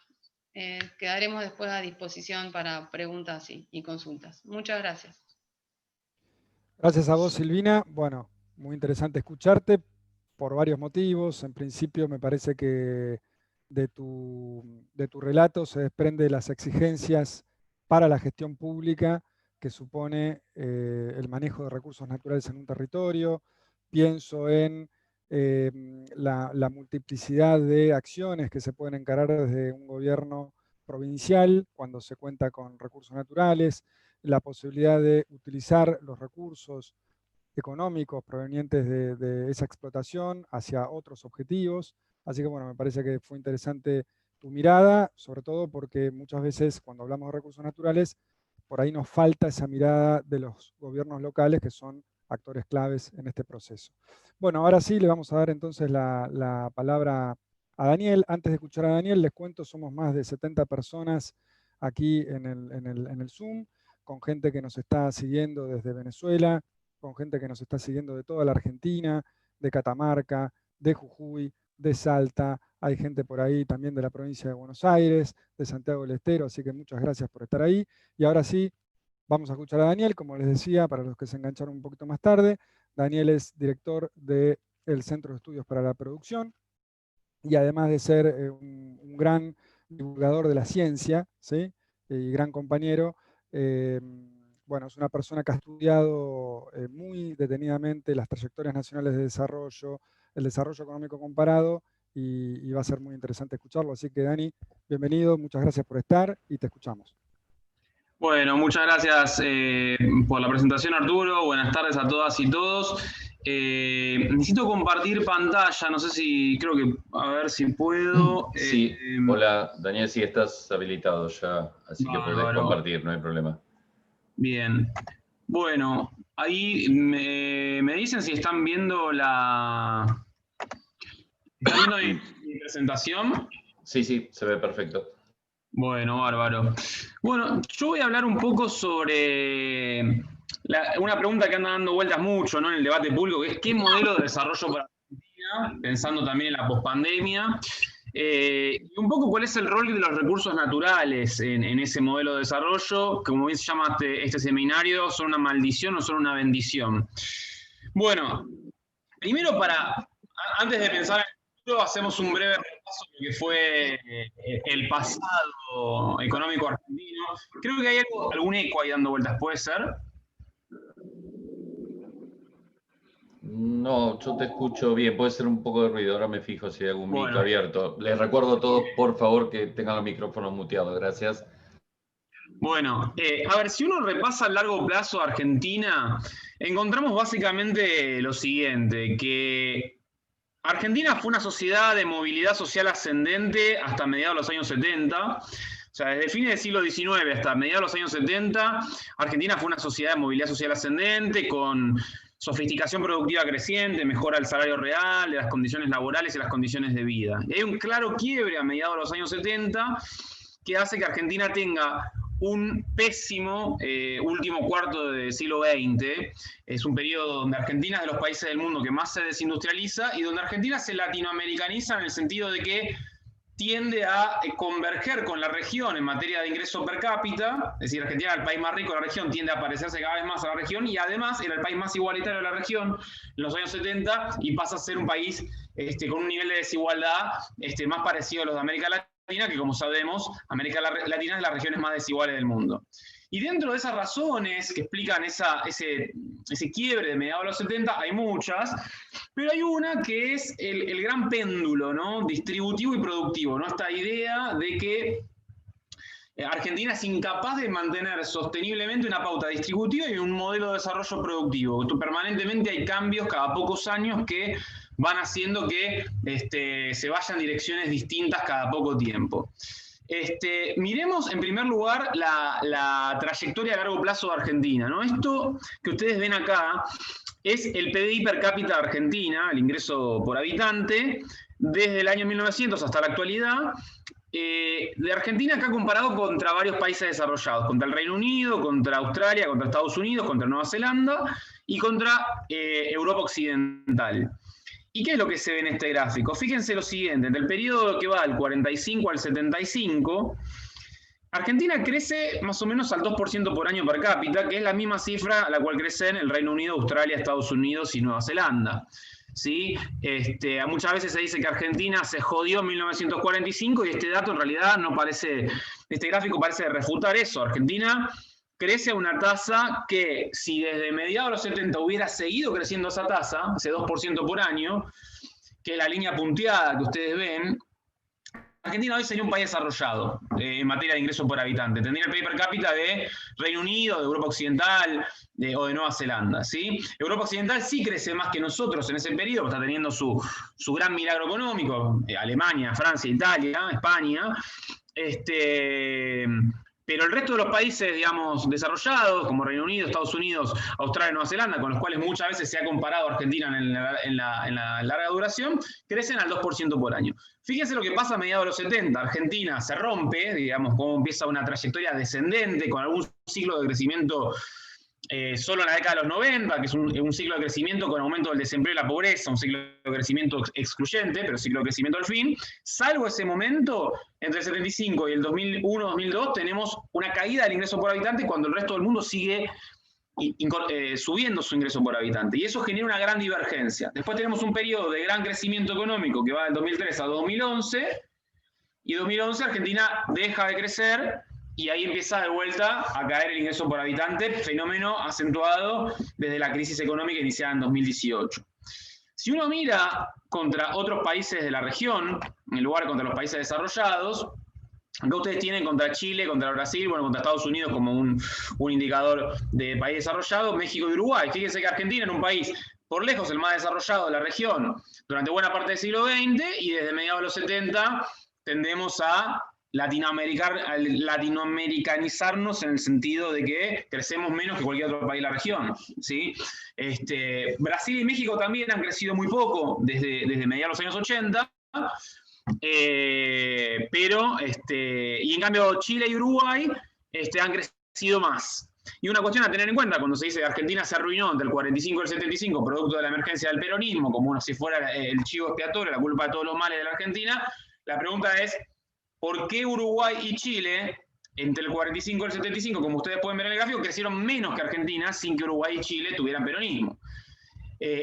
quedaremos después a disposición para preguntas y consultas. Muchas gracias. Gracias a vos, Silvina. Bueno, muy interesante escucharte. por varios motivos. En principio, me parece que de tu relato se desprende las exigencias para la gestión pública que supone el manejo de recursos naturales en un territorio. Pienso en la multiplicidad de acciones que se pueden encarar desde un gobierno provincial cuando se cuenta con recursos naturales, la posibilidad de utilizar los recursos económicos provenientes de esa explotación hacia otros objetivos. Así que bueno, me parece que fue interesante tu mirada, sobre todo porque muchas veces cuando hablamos de recursos naturales, por ahí nos falta esa mirada de los gobiernos locales que son actores claves en este proceso. Bueno, ahora sí le vamos a dar entonces la palabra a Daniel. Antes de escuchar a Daniel, les cuento, somos más de 70 personas aquí en el Zoom, con gente que nos está siguiendo desde Venezuela, con gente que nos está siguiendo de toda la Argentina, de Catamarca, de Jujuy, de Salta. Hay gente por ahí también de la provincia de Buenos Aires, de Santiago del Estero, así que muchas gracias por estar ahí. Y ahora sí, vamos a escuchar a Daniel, como les decía, para los que se engancharon un poquito más tarde. Daniel es director del Centro de Estudios para la Producción y además de ser un gran divulgador de la ciencia, ¿sí? Y gran compañero, bueno, es una persona que ha estudiado muy detenidamente las trayectorias nacionales de desarrollo, el desarrollo económico comparado, y va a ser muy interesante escucharlo. Así que, Dani, bienvenido, muchas gracias por estar y te escuchamos. Bueno, muchas gracias por la presentación, Arturo. Buenas tardes a todas y todos. Necesito compartir pantalla, no sé si, creo que, a ver si puedo. Sí, hola, Daniel, sí, estás habilitado ya, así que podés compartir, no hay problema. Bien, bueno, ahí me dicen si están viendo ¿Están viendo mi presentación? Sí, sí, se ve perfecto. Bueno, bárbaro. Bueno, yo voy a hablar un poco sobre una pregunta que anda dando vueltas mucho, ¿no?, en el debate público, que es ¿qué modelo de desarrollo para Argentina? Pensando también en la pospandemia. Y un poco cuál es el rol de los recursos naturales en ese modelo de desarrollo, que como bien se llama este seminario, ¿son una maldición o son una bendición? Bueno, primero antes de pensar en el futuro, hacemos un breve repaso de lo que fue el pasado económico argentino. Creo que hay algún eco ahí dando vueltas, ¿puede ser? No, yo te escucho bien, puede ser un poco de ruido, ahora me fijo si hay algún mic abierto. Les recuerdo a todos, por favor, que tengan los micrófonos muteados, gracias. Bueno, a ver, si uno repasa a largo plazo Argentina, encontramos básicamente lo siguiente, que Argentina fue una sociedad de movilidad social ascendente hasta mediados de los años 70. O sea, desde fines del siglo XIX hasta mediados de los años 70, Argentina fue una sociedad de movilidad social ascendente con sofisticación productiva creciente, mejora del salario real, de las condiciones laborales y las condiciones de vida. Y hay un claro quiebre a mediados de los años 70 que hace que Argentina tenga un pésimo último cuarto del siglo XX. Es un periodo donde Argentina es de los países del mundo que más se desindustrializa y donde Argentina se latinoamericaniza en el sentido de que tiende a converger con la región en materia de ingreso per cápita, es decir, Argentina era el país más rico de la región, tiende a parecerse cada vez más a la región y además era el país más igualitario de la región en los años 70 y pasa a ser un país con un nivel de desigualdad más parecido a los de América Latina, que como sabemos, América Latina es de las regiones más desiguales del mundo. Y dentro de esas razones que explican ese quiebre de mediados de los 70, hay muchas, pero hay una que es el gran péndulo, ¿no?, distributivo y productivo, ¿no? Esta idea de que Argentina es incapaz de mantener sosteniblemente una pauta distributiva y un modelo de desarrollo productivo. Permanentemente hay cambios cada pocos años que van haciendo que se vayan en direcciones distintas cada poco tiempo. Miremos en primer lugar la trayectoria a largo plazo de Argentina, ¿no? Esto que ustedes ven acá es el PBI per cápita de Argentina, el ingreso por habitante, desde el año 1900 hasta la actualidad, de Argentina acá comparado contra varios países desarrollados, contra el Reino Unido, contra Australia, contra Estados Unidos, contra Nueva Zelanda y contra Europa Occidental. ¿Y qué es lo que se ve en este gráfico? Fíjense lo siguiente, en el periodo que va del 45 al 75, Argentina crece más o menos al 2% por año per cápita, que es la misma cifra a la cual crecen el Reino Unido, Australia, Estados Unidos y Nueva Zelanda. ¿sí? Muchas veces se dice que Argentina se jodió en 1945 y este dato en realidad no parece, este gráfico parece refutar eso. Argentina crece a una tasa que, si desde mediados de los 70 hubiera seguido creciendo esa tasa, ese 2% por año, que es la línea punteada que ustedes ven, Argentina hoy sería un país desarrollado en materia de ingresos por habitante. Tendría el PIB per cápita de Reino Unido, de Europa Occidental o de Nueva Zelanda, ¿sí? Europa Occidental sí crece más que nosotros en ese periodo, está teniendo su gran milagro económico, Alemania, Francia, Italia, España. Pero el resto de los países, digamos, desarrollados, como Reino Unido, Estados Unidos, Australia y Nueva Zelanda, con los cuales muchas veces se ha comparado a Argentina en la larga duración, crecen al 2% por año. Fíjense lo que pasa a mediados de los 70. Argentina se rompe, digamos, cómo empieza una trayectoria descendente, con algún ciclo de crecimiento solo en la década de los 90, que es un ciclo de crecimiento con aumento del desempleo y la pobreza, un ciclo de crecimiento excluyente, pero ciclo de crecimiento al fin. Salvo ese momento, entre el 75 y el 2001-2002, tenemos una caída del ingreso por habitante cuando el resto del mundo sigue subiendo su ingreso por habitante. Y eso genera una gran divergencia. Después tenemos un periodo de gran crecimiento económico que va del 2003 a 2011, y 2011 Argentina deja de crecer, y ahí empieza de vuelta a caer el ingreso por habitante, fenómeno acentuado desde la crisis económica iniciada en 2018. Si uno mira contra otros países de la región, en lugar contra los países desarrollados, acá ustedes tienen contra Chile, contra Brasil, bueno, contra Estados Unidos como un indicador de país desarrollado, México y Uruguay. Fíjense que Argentina es un país por lejos el más desarrollado de la región durante buena parte del siglo XX, y desde mediados de los 70 tendemos a latinoamericanizarnos en el sentido de que crecemos menos que cualquier otro país de la región, ¿sí? Brasil y México también han crecido muy poco desde mediados de los años 80, y en cambio Chile y Uruguay han crecido más. Y una cuestión a tener en cuenta cuando se dice que Argentina se arruinó entre el 45 y el 75 producto de la emergencia del peronismo, como si fuera el chivo expiatorio, la culpa de todos los males de la Argentina, la pregunta es: ¿por qué Uruguay y Chile, entre el 45 y el 75, como ustedes pueden ver en el gráfico, crecieron menos que Argentina sin que Uruguay y Chile tuvieran peronismo?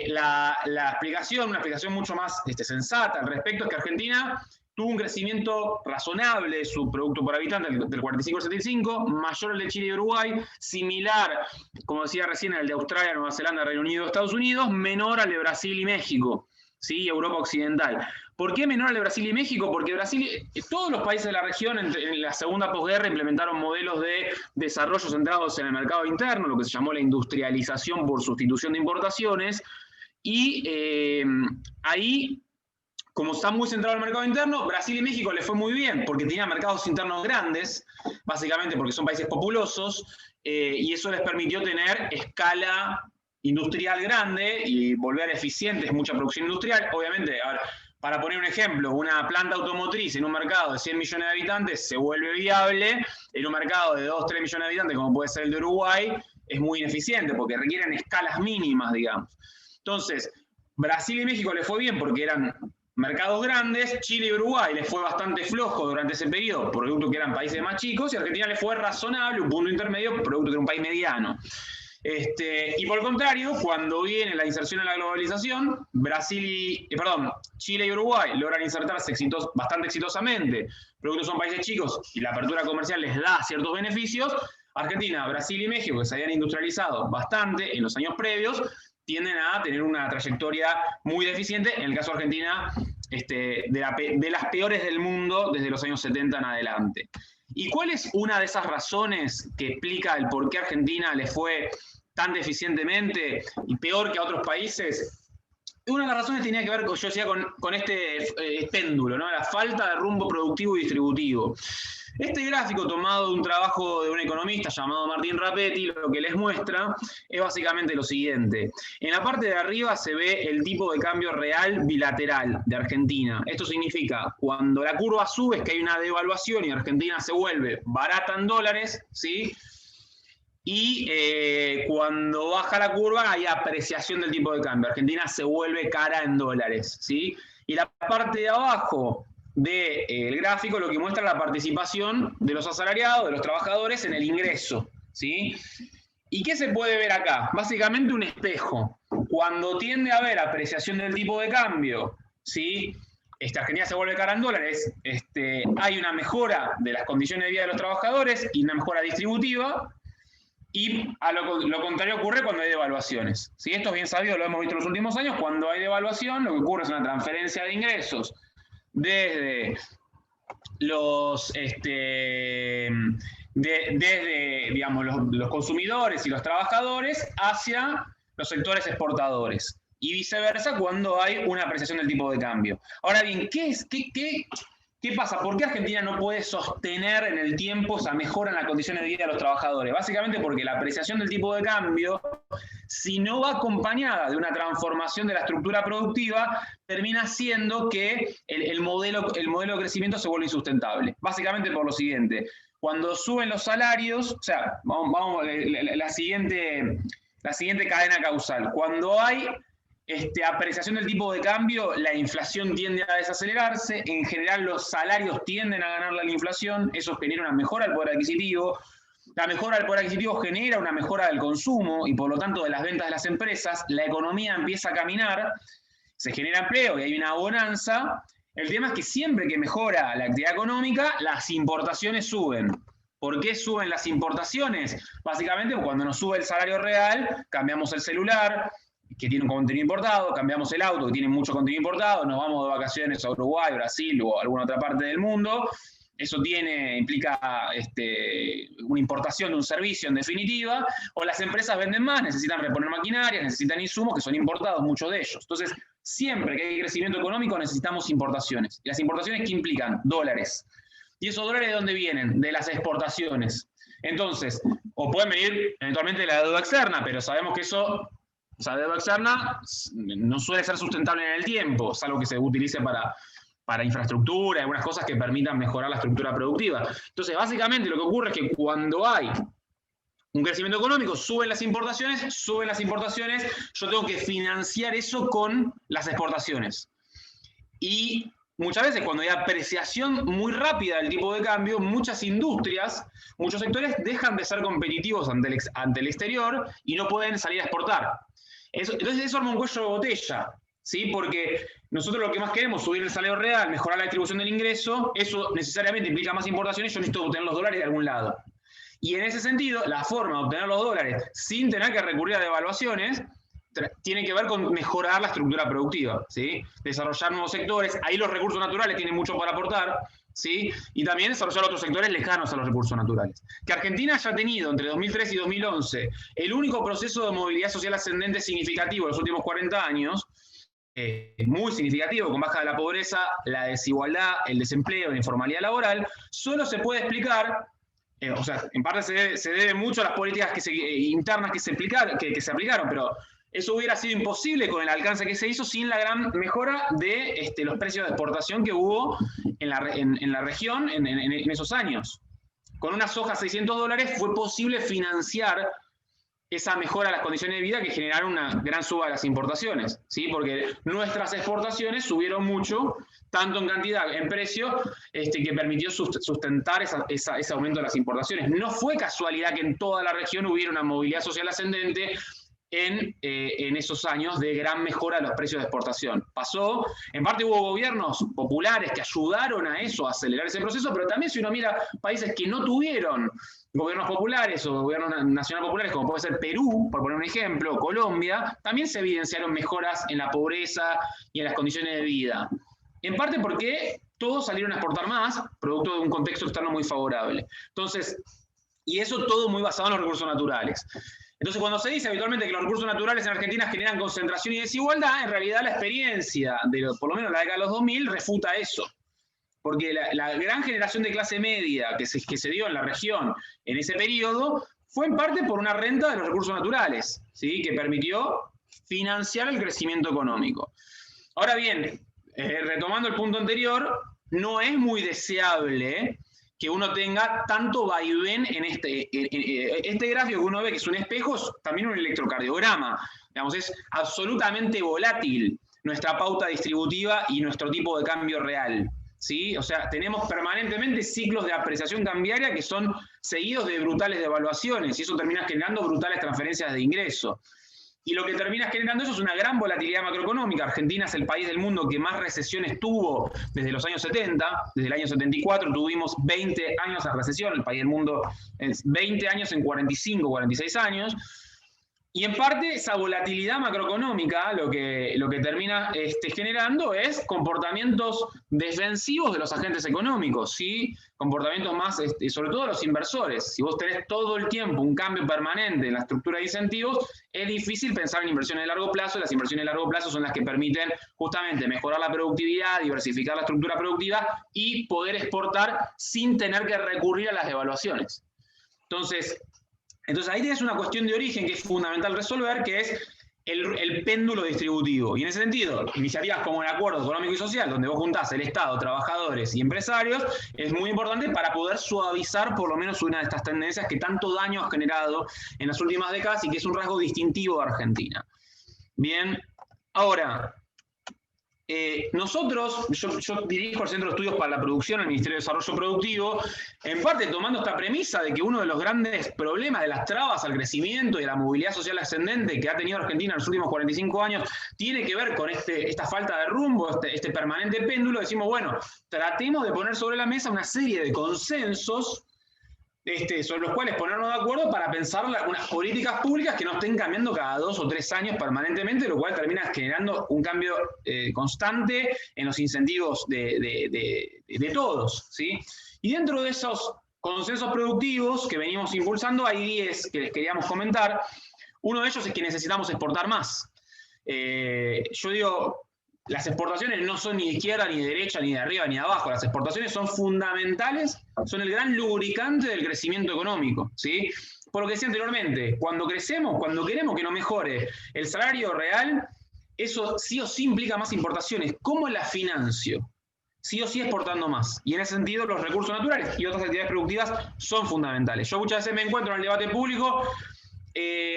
La explicación, una explicación mucho más sensata al respecto, es que Argentina tuvo un crecimiento razonable de su producto por habitante del 45 al 75, mayor al de Chile y Uruguay, similar, como decía recién, al de Australia, Nueva Zelanda, Reino Unido, Estados Unidos, menor al de Brasil y México, ¿sí? Europa Occidental. ¿Por qué menor al de Brasil y México? Porque Brasil, todos los países de la región en la segunda posguerra implementaron modelos de desarrollo centrados en el mercado interno, lo que se llamó la industrialización por sustitución de importaciones, y ahí, como está muy centrado en el mercado interno, Brasil y México les fue muy bien, porque tenían mercados internos grandes, básicamente porque son países populosos, y eso les permitió tener escala industrial grande y volver eficientes mucha producción industrial. Obviamente, a ver, para poner un ejemplo, una planta automotriz en un mercado de 100 millones de habitantes se vuelve viable, en un mercado de 2, 3 millones de habitantes, como puede ser el de Uruguay, es muy ineficiente, porque requieren escalas mínimas, digamos. Entonces, Brasil y México les fue bien porque eran mercados grandes, Chile y Uruguay les fue bastante flojo durante ese periodo, producto que eran países más chicos, y Argentina les fue razonable, un punto intermedio, producto que era un país mediano. Y por el contrario, cuando viene la inserción en la globalización, Chile y Uruguay logran insertarse bastante exitosamente, producto que son países chicos y la apertura comercial les da ciertos beneficios. Argentina, Brasil y México, que se habían industrializado bastante en los años previos, tienden a tener una trayectoria muy deficiente, en el caso de Argentina, de las peores del mundo desde los años 70 en adelante. ¿Y cuál es una de esas razones que explica el por qué Argentina le fue tan deficientemente y peor que a otros países? Una de las razones tenía que ver, yo decía, con este péndulo, ¿no? La falta de rumbo productivo y distributivo. Este gráfico, tomado de un trabajo de un economista llamado Martín Rapetti, lo que les muestra es básicamente lo siguiente. En la parte de arriba se ve el tipo de cambio real bilateral de Argentina. Esto significa, cuando la curva sube es que hay una devaluación y Argentina se vuelve barata en dólares, ¿sí? Y cuando baja la curva hay apreciación del tipo de cambio. Argentina se vuelve cara en dólares, ¿sí? Y la parte de abajo del gráfico lo que muestra la participación de los asalariados, de los trabajadores en el ingreso, ¿sí? ¿Y qué se puede ver acá? Básicamente un espejo. cuando tiende a haber apreciación del tipo de cambio, ¿sí? Argentina se vuelve cara en dólares, hay una mejora de las condiciones de vida de los trabajadores y una mejora distributiva, y a lo contrario ocurre cuando hay devaluaciones. ¿Sí? Esto es bien sabido, lo hemos visto en los últimos años. Cuando hay devaluación, lo que ocurre es una transferencia de ingresos desde los, digamos, los consumidores y los trabajadores hacia los sectores exportadores. Y viceversa cuando hay una apreciación del tipo de cambio. Ahora bien, ¿qué pasa? ¿Por qué Argentina no puede sostener en el tiempo esa mejora en las condiciones de vida de los trabajadores? Básicamente porque la apreciación del tipo de cambio, si no va acompañada de una transformación de la estructura productiva, termina haciendo que el modelo de crecimiento se vuelva insustentable. Básicamente por lo siguiente: cuando suben los salarios, o sea, vamos la siguiente cadena causal. Cuando hay apreciación del tipo de cambio, la inflación tiende a desacelerarse, en general los salarios tienden a ganarle a la inflación, eso genera una mejora del poder adquisitivo, la mejora del poder adquisitivo genera una mejora del consumo y por lo tanto de las ventas de las empresas, la economía empieza a caminar, se genera empleo y hay una bonanza. El tema es que siempre que mejora la actividad económica, las importaciones suben. ¿Por qué suben las importaciones? Básicamente cuando nos sube el salario real, cambiamos el celular, que tiene un contenido importado, cambiamos el auto, que tiene mucho contenido importado, nos vamos de vacaciones a Uruguay, Brasil o alguna otra parte del mundo. Eso implica una importación de un servicio en definitiva, o las empresas venden más, necesitan reponer maquinaria, necesitan insumos que son importados, muchos de ellos. Entonces, siempre que hay crecimiento económico necesitamos importaciones. ¿Y las importaciones qué implican? Dólares. ¿Y esos dólares de dónde vienen? De las exportaciones. Entonces, o pueden venir eventualmente de la deuda externa, pero sabemos que eso... O sea, deuda externa no suele ser sustentable en el tiempo, es algo que se utilice para infraestructura, algunas cosas que permitan mejorar la estructura productiva. Entonces, básicamente lo que ocurre es que cuando hay un crecimiento económico, suben las importaciones, yo tengo que financiar eso con las exportaciones. Y muchas veces cuando hay apreciación muy rápida del tipo de cambio, muchas industrias, muchos sectores dejan de ser competitivos ante el exterior y no pueden salir a exportar. Entonces eso arma un cuello de botella, ¿sí? Porque nosotros lo que más queremos es subir el salario real, mejorar la distribución del ingreso, eso necesariamente implica más importaciones, yo necesito obtener los dólares de algún lado. Y en ese sentido, la forma de obtener los dólares sin tener que recurrir a devaluaciones tiene que ver con mejorar la estructura productiva, ¿sí? Desarrollar nuevos sectores, ahí los recursos naturales tienen mucho para aportar, ¿sí? Y también desarrollar otros sectores lejanos a los recursos naturales. Que Argentina haya tenido entre 2003 y 2011 el único proceso de movilidad social ascendente significativo de los últimos 40 años, muy significativo, con baja de la pobreza, la desigualdad, el desempleo, la informalidad laboral, solo se puede explicar, o sea, en parte se debe mucho a las políticas internas que se aplicaron, pero eso hubiera sido imposible con el alcance que se hizo sin la gran mejora de los precios de exportación que hubo en la región en esos años. Con una soja a $600 fue posible financiar esa mejora de las condiciones de vida que generaron una gran suba de las importaciones, ¿sí? Porque nuestras exportaciones subieron mucho, tanto en cantidad, en precio, que permitió sustentar ese aumento de las importaciones. No fue casualidad que en toda la región hubiera una movilidad social ascendente en esos años de gran mejora de los precios de exportación. Pasó, en parte hubo gobiernos populares que ayudaron a eso, a acelerar ese proceso, pero también si uno mira países que no tuvieron gobiernos populares o gobiernos nacionales populares, como puede ser Perú, por poner un ejemplo, Colombia, también se evidenciaron mejoras en la pobreza y en las condiciones de vida. En parte porque todos salieron a exportar más, producto de un contexto externo muy favorable. Entonces, y eso todo muy basado en los recursos naturales. Entonces, cuando se dice habitualmente que los recursos naturales en Argentina generan concentración y desigualdad, en realidad la experiencia de por lo menos la década de los 2000 refuta eso. Porque la gran generación de clase media que se dio en la región en ese periodo fue en parte por una renta de los recursos naturales, ¿sí? Que permitió financiar el crecimiento económico. Ahora bien, retomando el punto anterior, no es muy deseable que uno tenga tanto vaivén en este gráfico que uno ve que es un espejo, es también un electrocardiograma. Digamos, es absolutamente volátil nuestra pauta distributiva y nuestro tipo de cambio real, ¿sí? O sea, tenemos permanentemente ciclos de apreciación cambiaria que son seguidos de brutales devaluaciones y eso termina generando brutales transferencias de ingreso. y lo que termina generando eso es una gran volatilidad macroeconómica. Argentina es el país del mundo que más recesiones tuvo desde los años 70, desde el año 74 tuvimos 20 años de recesión, el país del mundo es 20 años en 45, 46 años, y en parte esa volatilidad macroeconómica lo que termina generando es comportamientos defensivos de los agentes económicos, ¿sí? Comportamientos más, sobre todo de los inversores. Si vos tenés todo el tiempo un cambio permanente en la estructura de incentivos, es difícil pensar en inversiones de largo plazo, y las inversiones de largo plazo son las que permiten justamente mejorar la productividad, diversificar la estructura productiva y poder exportar sin tener que recurrir a las devaluaciones. Entonces ahí tienes una cuestión de origen que es fundamental resolver, que es el péndulo distributivo. Y en ese sentido, iniciativas como el Acuerdo Económico y Social, donde vos juntás el Estado, trabajadores y empresarios, es muy importante para poder suavizar por lo menos una de estas tendencias que tanto daño ha generado en las últimas décadas y que es un rasgo distintivo de Argentina. Bien, ahora, nosotros, yo dirijo el Centro de Estudios para la Producción, el Ministerio de Desarrollo Productivo, en parte tomando esta premisa de que uno de los grandes problemas de las trabas al crecimiento y a la movilidad social ascendente que ha tenido Argentina en los últimos 45 años tiene que ver con esta falta de rumbo, este permanente péndulo. Decimos, bueno, tratemos de poner sobre la mesa una serie de consensos sobre los cuales ponernos de acuerdo para pensar unas políticas públicas que no estén cambiando cada 2 o 3 años permanentemente, lo cual termina generando un cambio constante en los incentivos de todos, ¿sí? Y dentro de esos consensos productivos que venimos impulsando, hay 10 que les queríamos comentar. Uno de ellos es que necesitamos exportar más. Yo digo, las exportaciones no son ni de izquierda, ni de derecha, ni de arriba, ni de abajo. Las exportaciones son fundamentales, son el gran lubricante del crecimiento económico, ¿sí? Por lo que decía anteriormente, cuando crecemos, cuando queremos que nos mejore el salario real, eso sí o sí implica más importaciones. ¿Cómo las financio? Sí o sí exportando más. Y en ese sentido los recursos naturales y otras actividades productivas son fundamentales. Yo muchas veces me encuentro en el debate público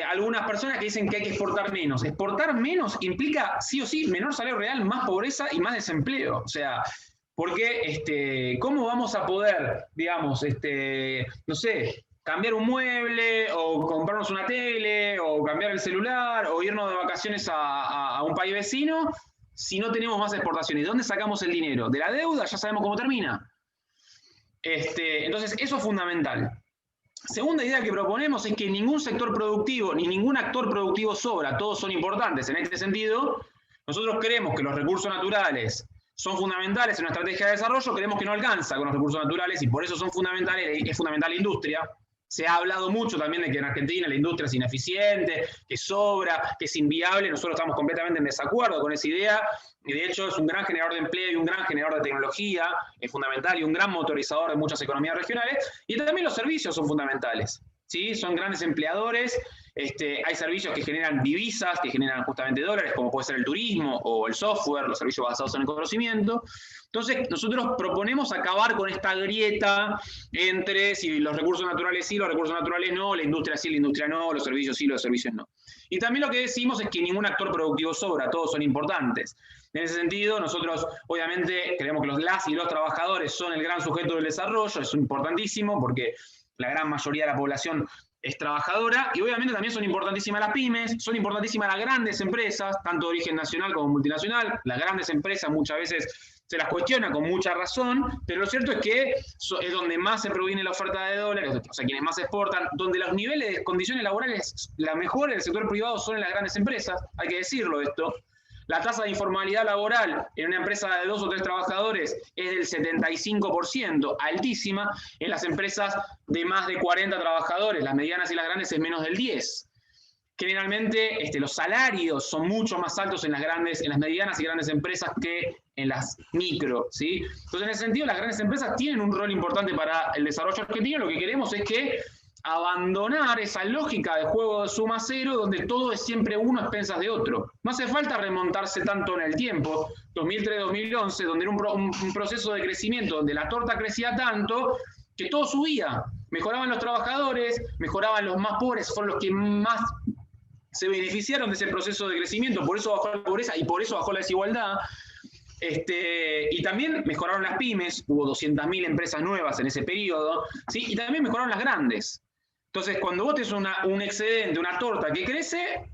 algunas personas que dicen que hay que exportar menos. Exportar menos implica sí o sí menor salario real, más pobreza y más desempleo. O sea, porque ¿cómo vamos a poder, digamos, no sé, cambiar un mueble o comprarnos una tele o cambiar el celular o irnos de vacaciones a un país vecino si no tenemos más exportaciones? ¿De dónde sacamos el dinero? ¿De la deuda? Ya sabemos cómo termina. Entonces, eso es fundamental. Segunda idea que proponemos es que ningún sector productivo ni ningún actor productivo sobra, todos son importantes. En este sentido, nosotros creemos que los recursos naturales son fundamentales en una estrategia de desarrollo, creemos que no alcanza con los recursos naturales y por eso son fundamentales, es fundamental la industria. Se ha hablado mucho también de que en Argentina la industria es ineficiente, que sobra, que es inviable. Nosotros estamos completamente en desacuerdo con esa idea. Y de hecho es un gran generador de empleo y un gran generador de tecnología, es fundamental y un gran motorizador de muchas economías regionales. Y también los servicios son fundamentales, ¿sí? Son grandes empleadores. Hay servicios que generan divisas, que generan justamente dólares, como puede ser el turismo o el software, los servicios basados en el conocimiento. Entonces, nosotros proponemos acabar con esta grieta entre si los recursos naturales sí, los recursos naturales no, la industria sí, la industria no, los servicios sí, los servicios no. Y también lo que decimos es que ningún actor productivo sobra, todos son importantes. En ese sentido, nosotros obviamente creemos que las y los trabajadores son el gran sujeto del desarrollo, es importantísimo porque la gran mayoría de la población es trabajadora, y obviamente también son importantísimas las pymes, son importantísimas las grandes empresas, tanto de origen nacional como multinacional. Las grandes empresas muchas veces se las cuestiona con mucha razón, pero lo cierto es que es donde más se proviene la oferta de dólares, o sea, quienes más exportan, donde los niveles de condiciones laborales, la mejor en el sector privado son en las grandes empresas, hay que decirlo esto. La tasa de informalidad laboral en una empresa de 2 o 3 trabajadores es del 75%, altísima. En las empresas de más de 40 trabajadores, las medianas y las grandes, es menos del 10%. Generalmente los salarios son mucho más altos en las medianas y grandes empresas que en las micro, ¿sí? Entonces, en ese sentido, las grandes empresas tienen un rol importante para el desarrollo argentino. Lo que queremos es que abandonar esa lógica de juego de suma cero, donde todo es siempre uno a expensas de otro. No hace falta remontarse tanto en el tiempo, 2003-2011, donde era un proceso de crecimiento, donde la torta crecía tanto que todo subía. Mejoraban los trabajadores, mejoraban los más pobres, fueron los que más se beneficiaron de ese proceso de crecimiento, por eso bajó la pobreza y por eso bajó la desigualdad. Y también mejoraron las pymes, hubo 200.000 empresas nuevas en ese periodo, ¿sí? Y también mejoraron las grandes. Entonces, cuando vos tenés un excedente, una torta que crece,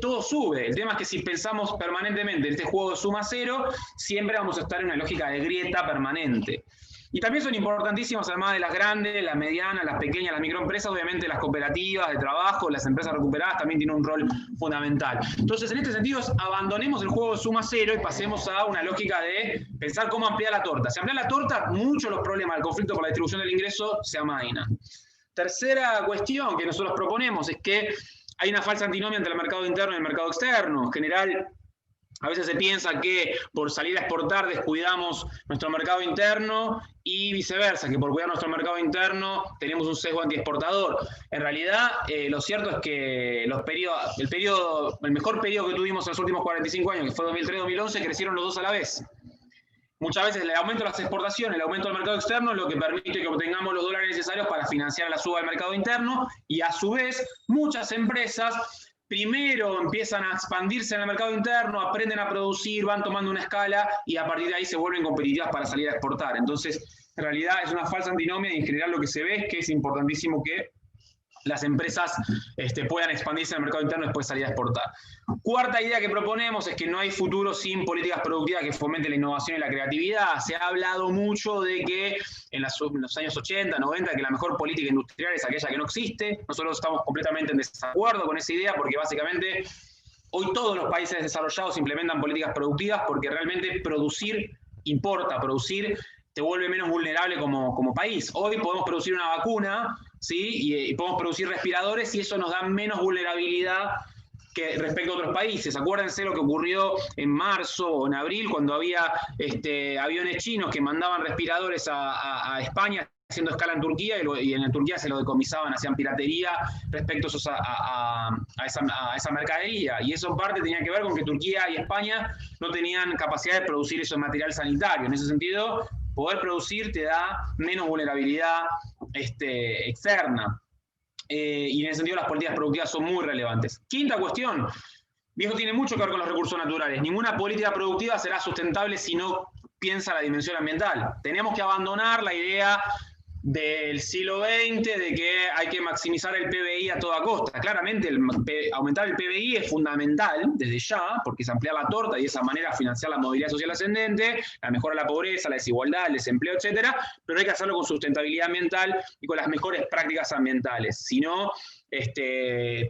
todo sube. El tema es que si pensamos permanentemente en este juego de suma cero, siempre vamos a estar en una lógica de grieta permanente. Y también son importantísimas, además de las grandes, las medianas, las pequeñas, las microempresas, obviamente las cooperativas de trabajo, las empresas recuperadas también tienen un rol fundamental. Entonces, en este sentido, abandonemos el juego de suma cero y pasemos a una lógica de pensar cómo ampliar la torta. Si ampliar la torta, muchos de los problemas del conflicto por la distribución del ingreso se amainan. Tercera cuestión que nosotros proponemos es que hay una falsa antinomia entre el mercado interno y el mercado externo. En general, a veces se piensa que por salir a exportar descuidamos nuestro mercado interno y viceversa, que por cuidar nuestro mercado interno tenemos un sesgo antiexportador. En realidad, lo cierto es que el mejor periodo que tuvimos en los últimos 45 años, que fue 2003-2011, crecieron los dos a la vez. Muchas veces el aumento de las exportaciones, el aumento del mercado externo es lo que permite que obtengamos los dólares necesarios para financiar la suba del mercado interno, y a su vez muchas empresas primero empiezan a expandirse en el mercado interno, aprenden a producir, van tomando una escala y a partir de ahí se vuelven competitivas para salir a exportar. Entonces, en realidad es una falsa antinomia y en general lo que se ve es que es importantísimo que las empresas puedan expandirse en el mercado interno y después salir a exportar. Cuarta idea que proponemos es que no hay futuro sin políticas productivas que fomenten la innovación y la creatividad. Se ha hablado mucho de que en los años 80, 90, que la mejor política industrial es aquella que no existe. Nosotros estamos completamente en desacuerdo con esa idea porque básicamente hoy todos los países desarrollados implementan políticas productivas porque realmente producir importa, producir te vuelve menos vulnerable como país. Hoy podemos producir una vacuna, ¿sí? Y podemos producir respiradores y eso nos da menos vulnerabilidad que respecto a otros países. Acuérdense lo que ocurrió en marzo o en abril cuando había aviones chinos que mandaban respiradores a España haciendo escala en Turquía y en Turquía se lo decomisaban, hacían piratería respecto a esa mercadería. Y eso en parte tenía que ver con que Turquía y España no tenían capacidad de producir ese material sanitario. En ese sentido, poder producir te da menos vulnerabilidad externa. Y en ese sentido las políticas productivas son muy relevantes. Quinta cuestión, y eso tiene mucho que ver con los recursos naturales. Ninguna política productiva será sustentable si no piensa la dimensión ambiental. Tenemos que abandonar la idea del siglo XX de que hay que maximizar el PBI a toda costa. Claramente aumentar el PBI es fundamental desde ya, porque es ampliar la torta y de esa manera financiar la movilidad social ascendente, la mejora de la pobreza, la desigualdad, el desempleo, etcétera, pero hay que hacerlo con sustentabilidad ambiental y con las mejores prácticas ambientales. Si no,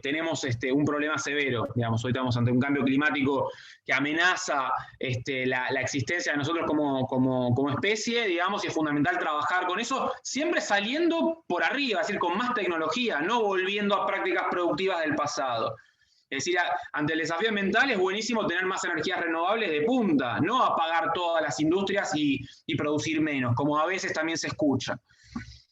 tenemos un problema severo. Digamos, hoy estamos ante un cambio climático que amenaza la existencia de nosotros como especie, digamos, y es fundamental trabajar con eso, siempre saliendo por arriba, es decir, con más tecnología, no volviendo a prácticas productivas del pasado. Es decir, ante el desafío ambiental es buenísimo tener más energías renovables de punta, no apagar todas las industrias y producir menos, como a veces también se escucha.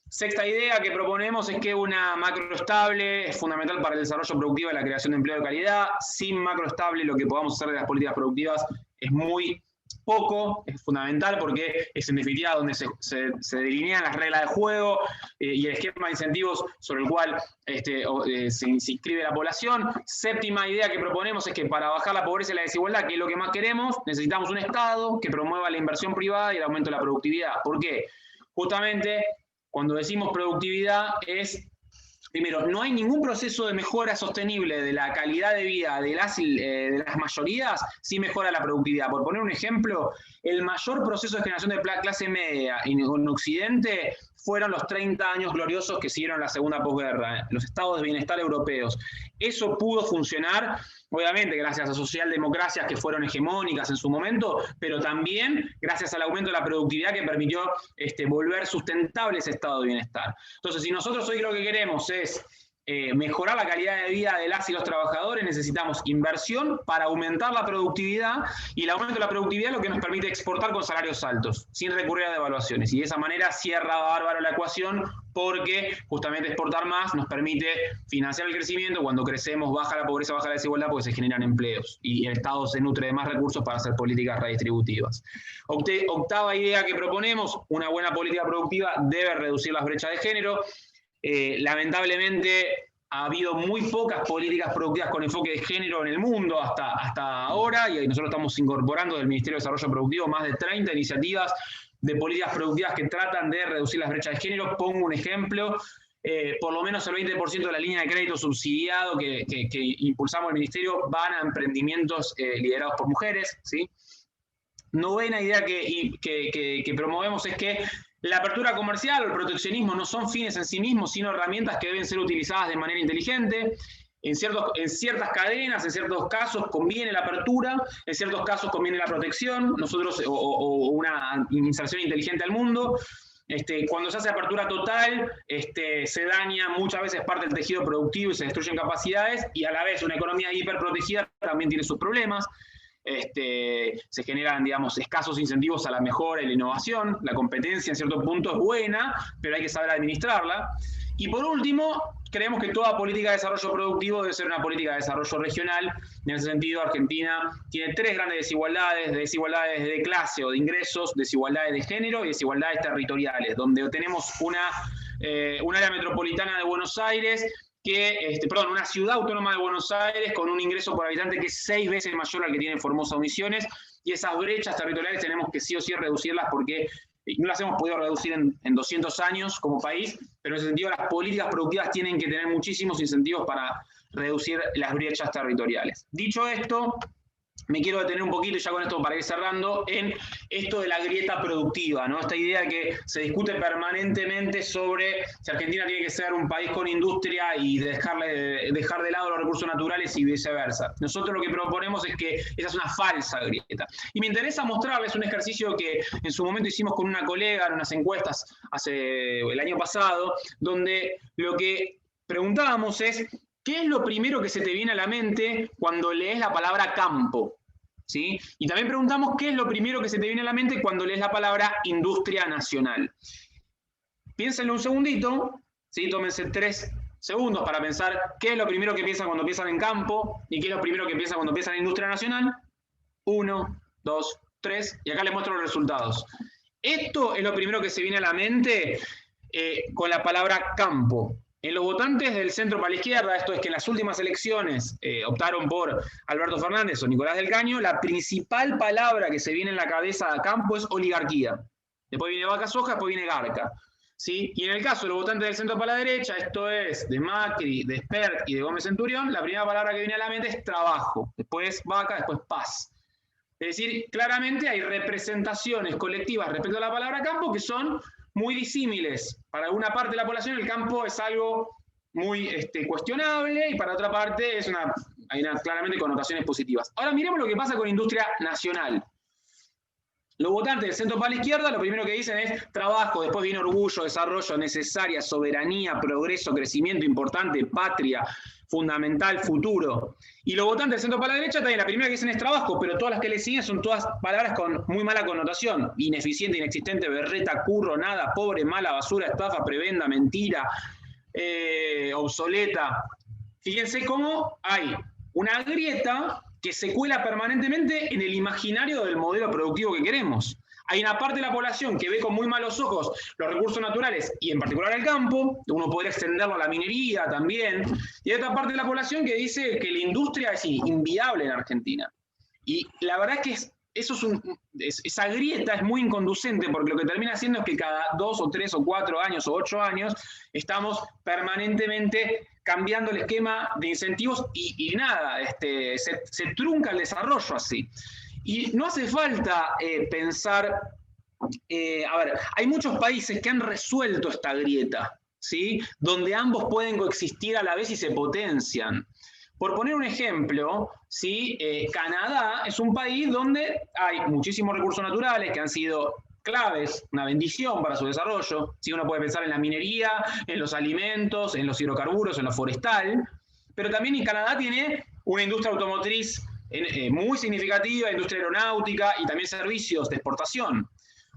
Sexta idea que proponemos es que una macro estable es fundamental para el desarrollo productivo y la creación de empleo de calidad. Sin macro estable lo que podamos hacer de las políticas productivas es muy poco, es fundamental porque es en definitiva donde se delinean las reglas de juego y el esquema de incentivos sobre el cual se inscribe la población. Séptima idea que proponemos es que para bajar la pobreza y la desigualdad, que es lo que más queremos, necesitamos un Estado que promueva la inversión privada y el aumento de la productividad. ¿Por qué? Justamente cuando decimos productividad es, primero, no hay ningún proceso de mejora sostenible de la calidad de vida de las mayorías si mejora la productividad. Por poner un ejemplo, el mayor proceso de generación de clase media en Occidente fueron los 30 años gloriosos que siguieron la segunda posguerra, los estados de bienestar europeos. Eso pudo funcionar, obviamente, gracias a socialdemocracias que fueron hegemónicas en su momento, pero también gracias al aumento de la productividad que permitió volver sustentable ese estado de bienestar. Entonces, si nosotros hoy lo que queremos es mejorar la calidad de vida de las y los trabajadores, necesitamos inversión para aumentar la productividad, y el aumento de la productividad es lo que nos permite exportar con salarios altos, sin recurrir a devaluaciones, y de esa manera cierra bárbaro la ecuación, porque justamente exportar más nos permite financiar el crecimiento. Cuando crecemos baja la pobreza, baja la desigualdad, porque se generan empleos, y el Estado se nutre de más recursos para hacer políticas redistributivas. Octava idea que proponemos, una buena política productiva debe reducir las brechas de género. Lamentablemente ha habido muy pocas políticas productivas con enfoque de género en el mundo hasta ahora, y nosotros estamos incorporando del Ministerio de Desarrollo Productivo más de 30 iniciativas de políticas productivas que tratan de reducir las brechas de género. Pongo un ejemplo: por lo menos el 20% de la línea de crédito subsidiado que impulsamos el Ministerio van a emprendimientos liderados por mujeres, ¿sí? Novena idea que promovemos es que la apertura comercial o el proteccionismo no son fines en sí mismos, sino herramientas que deben ser utilizadas de manera inteligente. En ciertas cadenas, en ciertos casos conviene la apertura, en ciertos casos conviene la protección, o una inserción inteligente al mundo. Cuando se hace apertura total, se daña muchas veces parte del tejido productivo y se destruyen capacidades, y a la vez una economía hiperprotegida también tiene sus problemas. Se generan, digamos, escasos incentivos a la mejora y la innovación. La competencia en cierto punto es buena, pero hay que saber administrarla. Y por último, creemos que toda política de desarrollo productivo debe ser una política de desarrollo regional. En ese sentido, Argentina tiene 3 grandes desigualdades de clase o de ingresos, desigualdades de género y desigualdades territoriales, donde tenemos un área metropolitana de Buenos Aires, una ciudad autónoma de Buenos Aires con un ingreso por habitante que es 6 veces mayor al que tiene Formosa o Misiones, y esas brechas territoriales tenemos que sí o sí reducirlas porque no las hemos podido reducir en 200 años como país, pero en ese sentido las políticas productivas tienen que tener muchísimos incentivos para reducir las brechas territoriales. Dicho esto, me quiero detener un poquito, y ya con esto para ir cerrando, en esto de la grieta productiva, ¿no? Esta idea que se discute permanentemente sobre si Argentina tiene que ser un país con industria y dejar de lado los recursos naturales y viceversa. Nosotros lo que proponemos es que esa es una falsa grieta. Y me interesa mostrarles un ejercicio que en su momento hicimos con una colega en unas encuestas el año pasado, donde lo que preguntábamos es: ¿qué es lo primero que se te viene a la mente cuando lees la palabra campo? ¿Sí? Y también preguntamos qué es lo primero que se te viene a la mente cuando lees la palabra industria nacional. Piénsenlo un segundito, ¿sí? Tómense 3 segundos para pensar qué es lo primero que piensan cuando piensan en campo y qué es lo primero que piensan cuando piensan en industria nacional. 1, 2, 3, y acá les muestro los resultados. Esto es lo primero que se viene a la mente con la palabra campo. En los votantes del centro para la izquierda, esto es que en las últimas elecciones optaron por Alberto Fernández o Nicolás del Caño, la principal palabra que se viene en la cabeza de campo es oligarquía. Después viene Vaca Soja, después viene Garca, ¿sí? Y en el caso de los votantes del centro para la derecha, esto es de Macri, de Spert y de Gómez Centurión, la primera palabra que viene a la mente es trabajo, después Vaca, después paz. Es decir, claramente hay representaciones colectivas respecto a la palabra campo que son muy disímiles. Para una parte de la población el campo es algo muy cuestionable, y para otra parte hay claramente connotaciones positivas. Ahora miremos lo que pasa con industria nacional. Los votantes del centro para la izquierda lo primero que dicen es trabajo, después viene orgullo, desarrollo, necesaria, soberanía, progreso, crecimiento importante, patria, fundamental, futuro. Y los votantes del centro para la derecha también, la primera que dicen es trabajo, pero todas las que le siguen son todas palabras con muy mala connotación: ineficiente, inexistente, berreta, curro, nada, pobre, mala, basura, estafa, prebenda, mentira, obsoleta. Fíjense cómo hay una grieta que se cuela permanentemente en el imaginario del modelo productivo que queremos. Hay una parte de la población que ve con muy malos ojos los recursos naturales, y en particular el campo. Uno podría extenderlo a la minería también. Y hay otra parte de la población que dice que la industria es inviable en Argentina. Y la verdad es que esa grieta es muy inconducente, porque lo que termina haciendo es que cada 2 o 3 o 4 años o 8 años estamos permanentemente cambiando el esquema de incentivos y nada, se trunca el desarrollo así. Y no hace falta pensar, hay muchos países que han resuelto esta grieta, ¿sí? Donde ambos pueden coexistir a la vez y se potencian. Por poner un ejemplo, ¿sí? Canadá es un país donde hay muchísimos recursos naturales que han sido claves, una bendición para su desarrollo. ¿Sí? Uno puede pensar en la minería, en los alimentos, en los hidrocarburos, en lo forestal, pero también en Canadá tiene una industria automotriz muy significativa, industria aeronáutica y también servicios de exportación.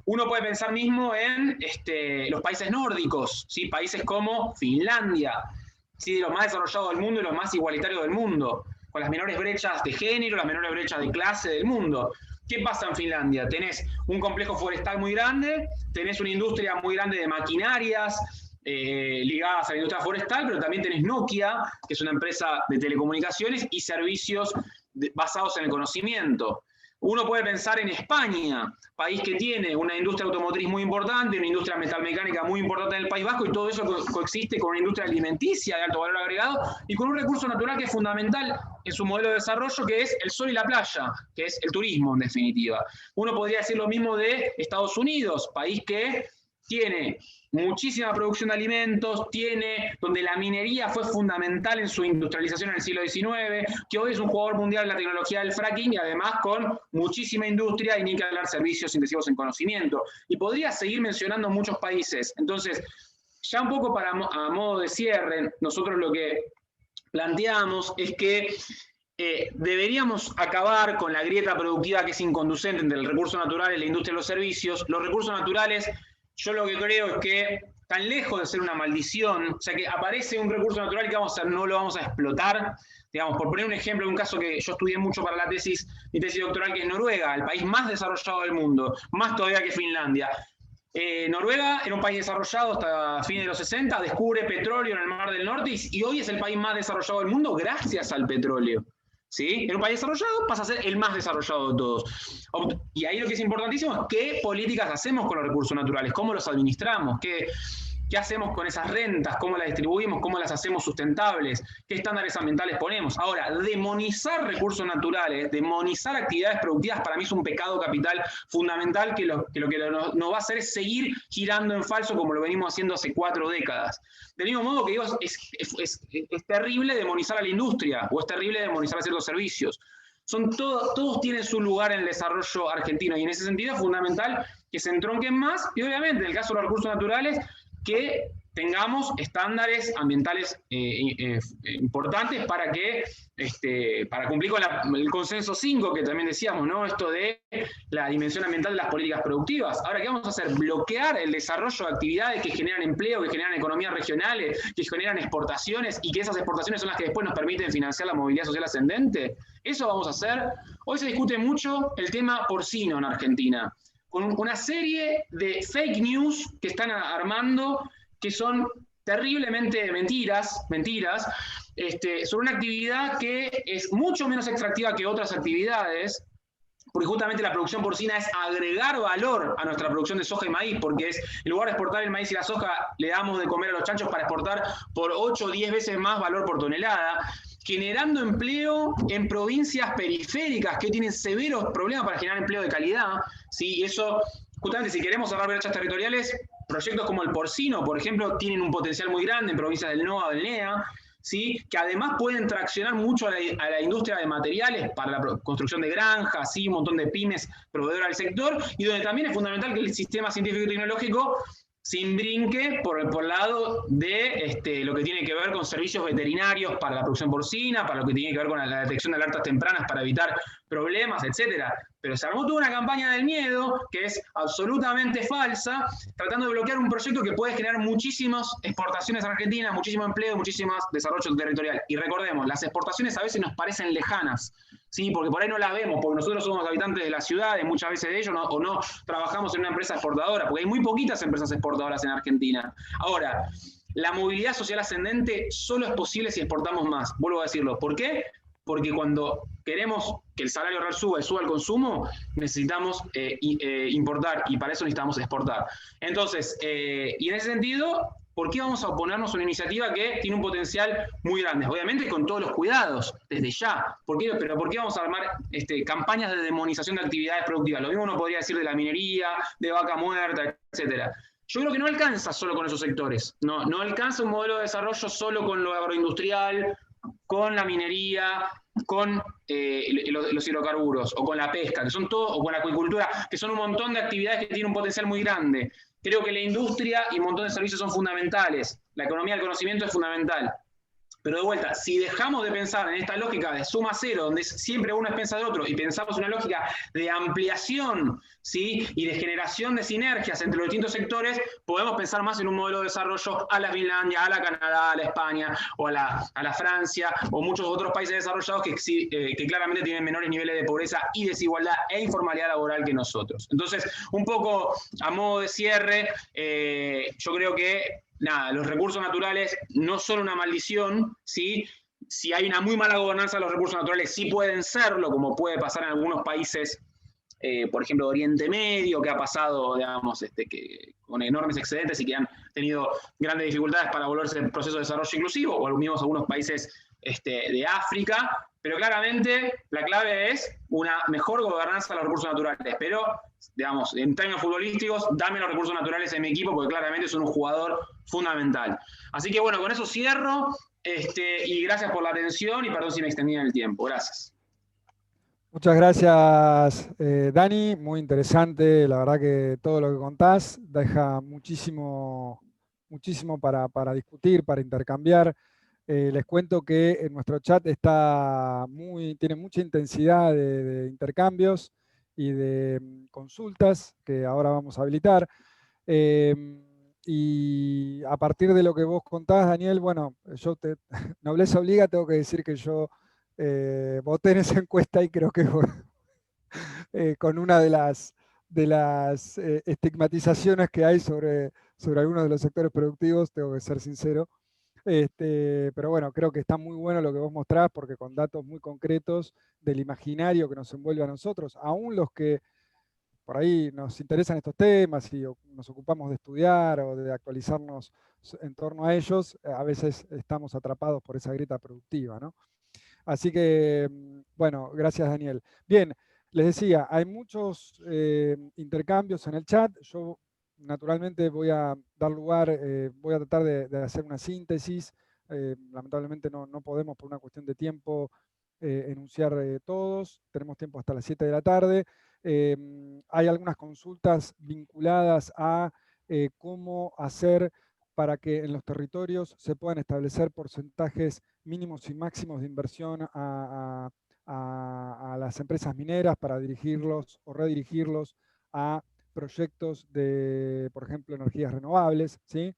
Uno puede pensar mismo en los países nórdicos, ¿sí? Países como Finlandia, ¿sí? Los más desarrollados del mundo y los más igualitarios del mundo, con las menores brechas de género, las menores brechas de clase del mundo. ¿Qué pasa en Finlandia? Tenés un complejo forestal muy grande, tenés una industria muy grande de maquinarias ligadas a la industria forestal, pero también tenés Nokia, que es una empresa de telecomunicaciones y servicios basados en el conocimiento. Uno puede pensar en España, país que tiene una industria automotriz muy importante, una industria metalmecánica muy importante en el País Vasco, y todo eso coexiste con una industria alimenticia de alto valor agregado y con un recurso natural que es fundamental en su modelo de desarrollo, que es el sol y la playa, que es el turismo en definitiva. Uno podría decir lo mismo de Estados Unidos, país que tiene muchísima producción de alimentos, donde la minería fue fundamental en su industrialización en el siglo XIX, que hoy es un jugador mundial en la tecnología del fracking y además con muchísima industria y ni que hablar servicios intensivos en conocimiento. Y podría seguir mencionando muchos países. Entonces, ya un poco a modo de cierre, nosotros lo que planteamos es que deberíamos acabar con la grieta productiva que es inconducente entre el recurso natural y la industria de los servicios. Los recursos naturales, yo lo que creo es que tan lejos de ser una maldición, o sea que aparece un recurso natural que no lo vamos a explotar. Digamos, por poner un ejemplo de un caso que yo estudié mucho para la mi tesis doctoral, que es Noruega, el país más desarrollado del mundo, más todavía que Finlandia. Noruega era un país desarrollado hasta fines de los 60, descubre petróleo en el Mar del Norte y hoy es el país más desarrollado del mundo gracias al petróleo. ¿Sí? En un país desarrollado pasa a ser el más desarrollado de todos. Y ahí lo que es importantísimo es qué políticas hacemos con los recursos naturales, cómo los administramos, qué hacemos con esas rentas, cómo las distribuimos, cómo las hacemos sustentables, qué estándares ambientales ponemos. Ahora, demonizar recursos naturales, demonizar actividades productivas, para mí es un pecado capital fundamental que lo que nos va a hacer es seguir girando en falso como lo venimos haciendo hace 4 décadas. Del mismo modo que digo, es terrible demonizar a la industria o es terrible demonizar a ciertos servicios. Todos tienen su lugar en el desarrollo argentino y en ese sentido es fundamental que se entronquen más y obviamente en el caso de los recursos naturales que tengamos estándares ambientales importantes para cumplir con el consenso 5 que también decíamos, ¿no? Esto de la dimensión ambiental de las políticas productivas. Ahora, ¿qué vamos a hacer? Bloquear el desarrollo de actividades que generan empleo, que generan economías regionales, que generan exportaciones y que esas exportaciones son las que después nos permiten financiar la movilidad social ascendente. ¿Eso vamos a hacer? Hoy se discute mucho el tema porcino en Argentina, con una serie de fake news que están armando, que son terriblemente mentiras, sobre una actividad que es mucho menos extractiva que otras actividades, porque justamente la producción porcina es agregar valor a nuestra producción de soja y maíz, porque en lugar de exportar el maíz y la soja, le damos de comer a los chanchos para exportar por 8 o 10 veces más valor por tonelada, generando empleo en provincias periféricas que tienen severos problemas para generar empleo de calidad, ¿sí? Y eso, justamente, si queremos cerrar brechas territoriales, proyectos como el porcino, por ejemplo, tienen un potencial muy grande en provincias del NOA o del NEA, ¿sí? Que además pueden traccionar mucho a la industria de materiales para la construcción de granjas, ¿sí? Un montón de pymes proveedoras del sector, y donde también es fundamental que el sistema científico y tecnológico se imbrinque por lado de lo que tiene que ver con servicios veterinarios para la producción porcina, para lo que tiene que ver con la detección de alertas tempranas para evitar problemas, etc. Pero se armó toda una campaña del miedo, que es absolutamente falsa, tratando de bloquear un proyecto que puede generar muchísimas exportaciones a Argentina, muchísimo empleo, muchísimas desarrollo territorial. Y recordemos, las exportaciones a veces nos parecen lejanas, ¿sí? Porque por ahí no las vemos, porque nosotros somos habitantes de las ciudades, muchas veces de ellos, o no trabajamos en una empresa exportadora, porque hay muy poquitas empresas exportadoras en Argentina. Ahora, la movilidad social ascendente solo es posible si exportamos más. Vuelvo a decirlo. ¿Por qué? Porque cuando queremos que el salario real suba y suba el consumo, necesitamos importar, y para eso necesitamos exportar. Entonces, y en ese sentido, ¿por qué vamos a oponernos a una iniciativa que tiene un potencial muy grande? Obviamente con todos los cuidados, desde ya. ¿Pero por qué vamos a armar campañas de demonización de actividades productivas? Lo mismo uno podría decir de la minería, de vaca muerta, etcétera. Yo creo que no alcanza solo con esos sectores. No alcanza un modelo de desarrollo solo con lo agroindustrial, con la minería, con los hidrocarburos, o con la pesca, que son todo, o con la acuicultura, que son un montón de actividades que tienen un potencial muy grande. Creo que la industria y un montón de servicios son fundamentales. La economía del conocimiento es fundamental. Pero de vuelta, si dejamos de pensar en esta lógica de suma cero, donde siempre uno es pensa de otro, y pensamos en una lógica de ampliación, ¿sí? Y de generación de sinergias entre los distintos sectores, podemos pensar más en un modelo de desarrollo a la Finlandia, a la Canadá, a la España, o a la Francia, o muchos otros países desarrollados que claramente tienen menores niveles de pobreza y desigualdad e informalidad laboral que nosotros. Entonces, un poco a modo de cierre, yo creo que nada, los recursos naturales no son una maldición, ¿sí? si hay una muy mala gobernanza de los recursos naturales, sí pueden serlo, como puede pasar en algunos países, por ejemplo, de Oriente Medio, que ha pasado, digamos, con enormes excedentes y que han tenido grandes dificultades para volverse en proceso de desarrollo inclusivo, o mismos algunos países de África, pero claramente la clave es una mejor gobernanza de los recursos naturales. Pero, digamos, en términos futbolísticos, dame los recursos naturales en mi equipo porque claramente son un jugador fundamental. Así que bueno, con eso cierro y gracias por la atención y perdón si me extendí en el tiempo. Gracias. Muchas gracias, Dani. Muy interesante. La verdad que todo lo que contás deja muchísimo para discutir, para intercambiar. Les cuento que en nuestro chat tiene mucha intensidad de intercambios y de consultas que ahora vamos a habilitar. Y a partir de lo que vos contás, Daniel, bueno, nobleza obliga, tengo que decir que yo voté en esa encuesta y creo que con una de las estigmatizaciones que hay sobre algunos de los sectores productivos, tengo que ser sincero. Pero bueno, creo que está muy bueno lo que vos mostrás, porque con datos muy concretos del imaginario que nos envuelve a nosotros, aún los que por ahí nos interesan estos temas y nos ocupamos de estudiar o de actualizarnos en torno a ellos, a veces estamos atrapados por esa grieta productiva, ¿no? Así que, bueno, gracias, Daniel. Bien, les decía, hay muchos intercambios en el chat. Yo naturalmente voy a dar lugar, voy a tratar de hacer una síntesis. Lamentablemente no podemos por una cuestión de tiempo enunciar todos. Tenemos tiempo hasta las 7 de la tarde. Hay algunas consultas vinculadas a cómo hacer para que en los territorios se puedan establecer porcentajes mínimos y máximos de inversión a las empresas mineras para dirigirlos o redirigirlos a proyectos de, por ejemplo, energías renovables, ¿sí?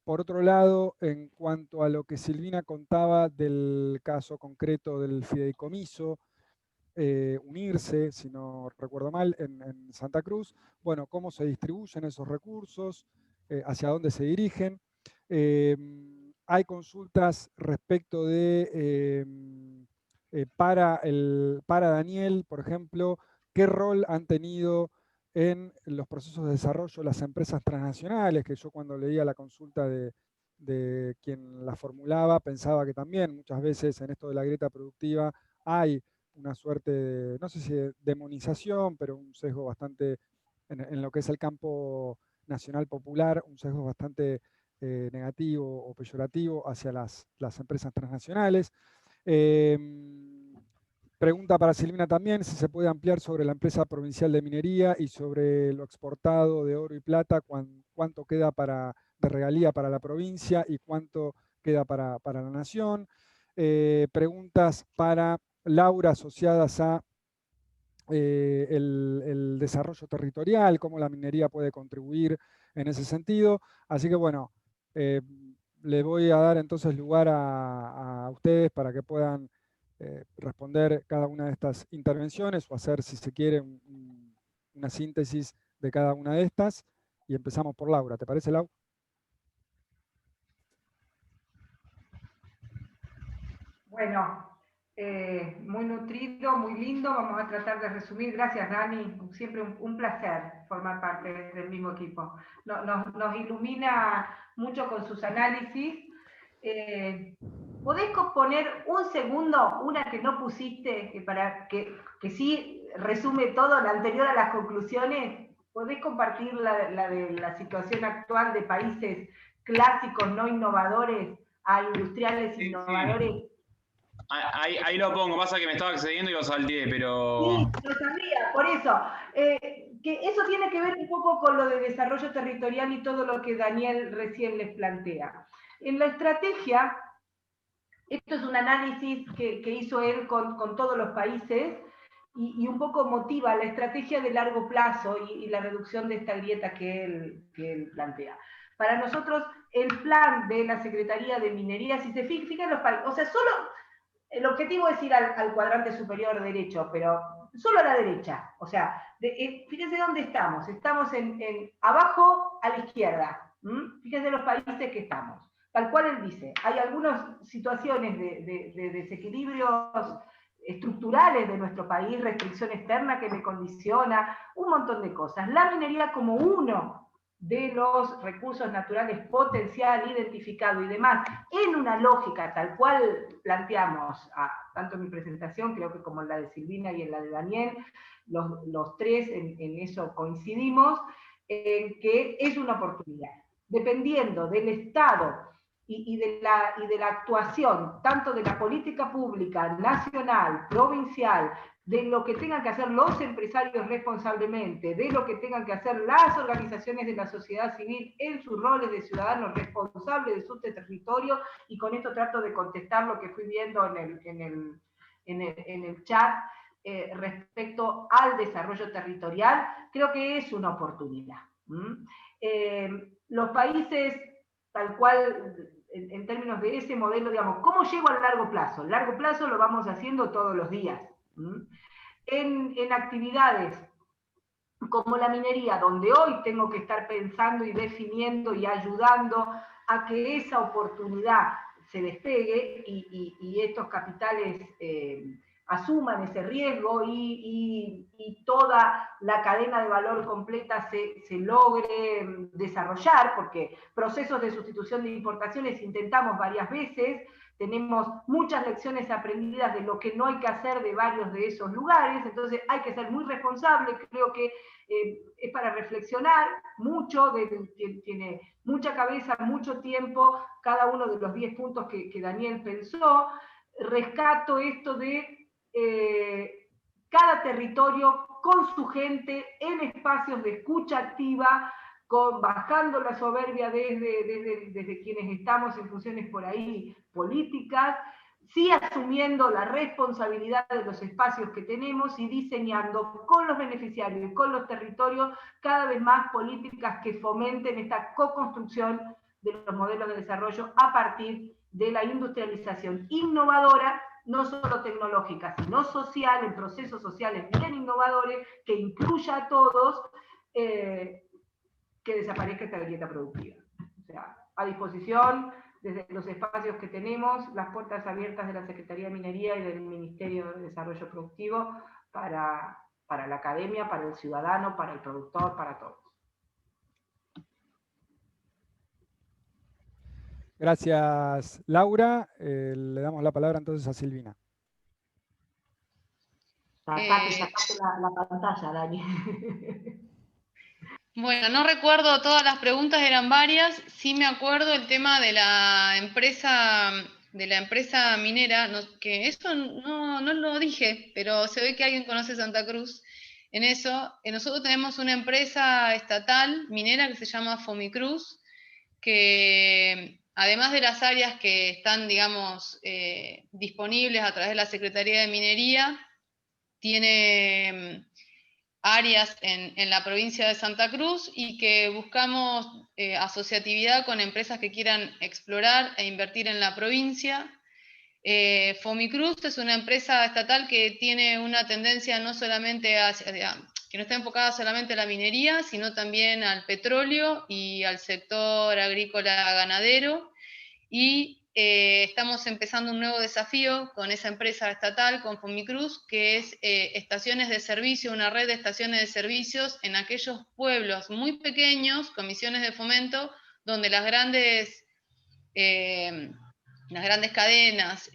Por otro lado, en cuanto a lo que Silvina contaba del caso concreto del fideicomiso, unirse, si no recuerdo mal, en Santa Cruz, bueno, cómo se distribuyen esos recursos, hacia dónde se dirigen. Hay consultas respecto de, para Daniel, por ejemplo, qué rol han tenido en los procesos de desarrollo las empresas transnacionales, que yo cuando leía la consulta de quien la formulaba, pensaba que también muchas veces en esto de la grieta productiva hay una suerte de, no sé si de demonización, pero un sesgo bastante, en lo que es el campo nacional popular, un sesgo bastante negativo o peyorativo hacia las empresas transnacionales. Pregunta para Silvina también, si se puede ampliar sobre la empresa provincial de minería y sobre lo exportado de oro y plata, cuánto queda de regalía para la provincia y cuánto queda para la nación. Preguntas para Laura asociadas a el desarrollo territorial, cómo la minería puede contribuir en ese sentido. Así que bueno, le voy a dar entonces lugar a ustedes para que puedan responder cada una de estas intervenciones o hacer, si se quiere, una síntesis de cada una de estas. Y empezamos por Laura. ¿Te parece, Lau? Bueno, muy nutrido, muy lindo. Vamos a tratar de resumir. Gracias, Dani. Siempre un placer formar parte del mismo equipo. Nos ilumina mucho con sus análisis. ¿Podés poner un segundo, una que no pusiste, que sí resume todo, la anterior a las conclusiones? ¿Podés compartir la de la situación actual de países clásicos no innovadores a industriales innovadores? Sí. Ahí lo pongo, pasa que me estaba accediendo y lo salteé, pero... Sí, lo sabía, por eso. Que eso tiene que ver un poco con lo de desarrollo territorial y todo lo que Daniel recién les plantea. En la estrategia, esto es un análisis que hizo él con todos los países y un poco motiva la estrategia de largo plazo y la reducción de esta grieta que él plantea. Para nosotros, el plan de la Secretaría de Minería, si se fijan los países, o sea, solo el objetivo es ir al cuadrante superior derecho, pero solo a la derecha. O sea, fíjense dónde estamos. Estamos abajo a la izquierda. Fíjense los países que estamos. tal cual él dice, hay algunas situaciones de desequilibrios estructurales de nuestro país, restricción externa que me condiciona, un montón de cosas. La minería como uno de los recursos naturales potencial, identificado y demás, en una lógica tal cual planteamos, tanto en mi presentación, creo que como en la de Silvina y en la de Daniel, los tres en eso coincidimos, en que es una oportunidad. Dependiendo del Estado y de la actuación, tanto de la política pública, nacional, provincial, de lo que tengan que hacer los empresarios responsablemente, de lo que tengan que hacer las organizaciones de la sociedad civil en sus roles de ciudadanos responsables de su territorio, y con esto trato de contestar lo que fui viendo en el chat respecto al desarrollo territorial, creo que es una oportunidad. Los países, tal cual, en términos de ese modelo, digamos, ¿cómo llego al largo plazo? El largo plazo lo vamos haciendo todos los días. En actividades como la minería, donde hoy tengo que estar pensando y definiendo y ayudando a que esa oportunidad se despegue y estos capitales asuman ese riesgo y toda la cadena de valor completa se logre desarrollar, porque procesos de sustitución de importaciones intentamos varias veces, tenemos muchas lecciones aprendidas de lo que no hay que hacer de varios de esos lugares, entonces hay que ser muy responsable, creo que es para reflexionar mucho, tiene mucha cabeza, mucho tiempo, cada uno de los 10 puntos que Daniel pensó. Rescato esto de cada territorio con su gente en espacios de escucha activa, bajando la soberbia desde quienes estamos en funciones por ahí políticas, sí asumiendo la responsabilidad de los espacios que tenemos y diseñando con los beneficiarios y con los territorios cada vez más políticas que fomenten esta co-construcción de los modelos de desarrollo a partir de la industrialización innovadora, no solo tecnológica, sino social, en procesos sociales bien innovadores, que incluya a todos, que desaparezca esta grieta productiva. O sea, a disposición, desde los espacios que tenemos, las puertas abiertas de la Secretaría de Minería y del Ministerio de Desarrollo Productivo para la academia, para el ciudadano, para el productor, para todos. Gracias, Laura. Le damos la palabra entonces a Silvina. Sacate la pantalla, Dani. Bueno, no recuerdo todas las preguntas, eran varias. Sí me acuerdo el tema de la empresa minera, que eso no lo dije, pero se ve que alguien conoce Santa Cruz. En eso, nosotros tenemos una empresa estatal minera que se llama Fomicruz, que además de las áreas que están, digamos, disponibles a través de la Secretaría de Minería, tiene áreas en la provincia de Santa Cruz y que buscamos asociatividad con empresas que quieran explorar e invertir en la provincia. Fomicruz es una empresa estatal que tiene una tendencia no solamente que no está enfocada solamente a la minería, sino también al petróleo y al sector agrícola ganadero, y estamos empezando un nuevo desafío con esa empresa estatal, con Fomicruz, que es estaciones de servicio, una red de estaciones de servicios en aquellos pueblos muy pequeños, con misiones de fomento, donde las grandes cadenas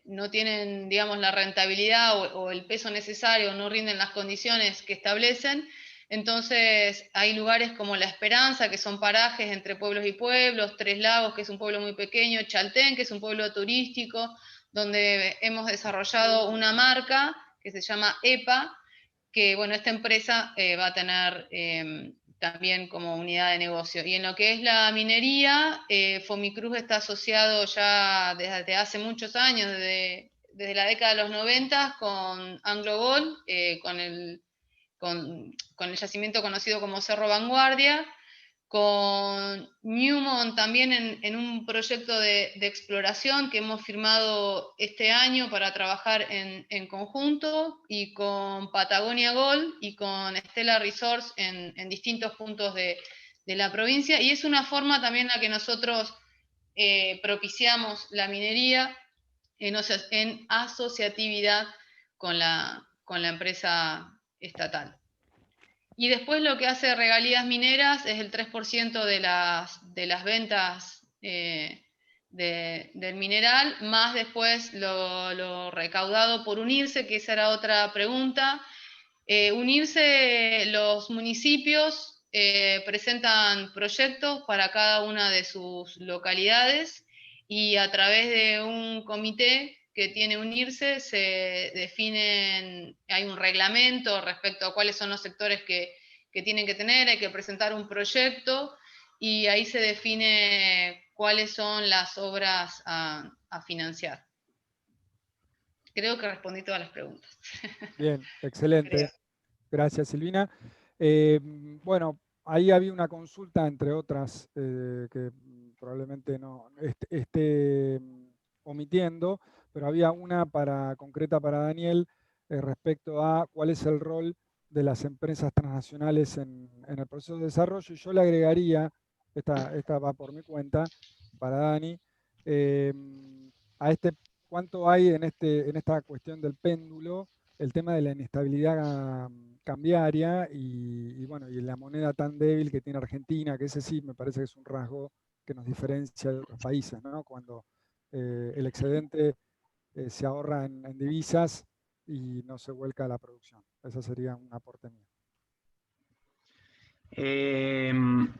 no tienen, digamos, la rentabilidad o el peso necesario, no rinden las condiciones que establecen. Entonces hay lugares como La Esperanza, que son parajes entre pueblos y pueblos, Tres Lagos, que es un pueblo muy pequeño, Chaltén, que es un pueblo turístico, donde hemos desarrollado una marca que se llama EPA, que, bueno, esta empresa va a tener también como unidad de negocio. Y en lo que es la minería, Fomicruz está asociado ya desde hace muchos años, desde la década de los 90, con AngloGold, con el yacimiento conocido como Cerro Vanguardia, con Newmont también en un proyecto de exploración que hemos firmado este año para trabajar en conjunto, y con Patagonia Gold y con Stella Resource en distintos puntos de la provincia, y es una forma también en la que nosotros propiciamos la minería en asociatividad con la empresa estatal. Y después lo que hace Regalías Mineras es el 3% de las ventas del mineral, más después lo recaudado por Unirse, que esa era otra pregunta. Unirse, los municipios presentan proyectos para cada una de sus localidades y a través de un comité que tiene Unirse se definen, hay un reglamento respecto a cuáles son los sectores que tienen que tener, hay que presentar un proyecto y ahí se define cuáles son las obras a financiar. Creo que respondí todas las preguntas. Bien, excelente. Gracias, Silvina. Bueno, ahí había una consulta, entre otras, que probablemente no esté omitiendo, pero había una concreta para Daniel respecto a cuál es el rol de las empresas transnacionales en el proceso de desarrollo. Y yo le agregaría, esta va por mi cuenta, para Dani, cuánto hay en esta cuestión del péndulo, el tema de la inestabilidad cambiaria y la moneda tan débil que tiene Argentina, que ese sí me parece que es un rasgo que nos diferencia de otros países, ¿no? Cuando el excedente se ahorra en divisas y no se vuelca a la producción. Ese sería un aporte mío.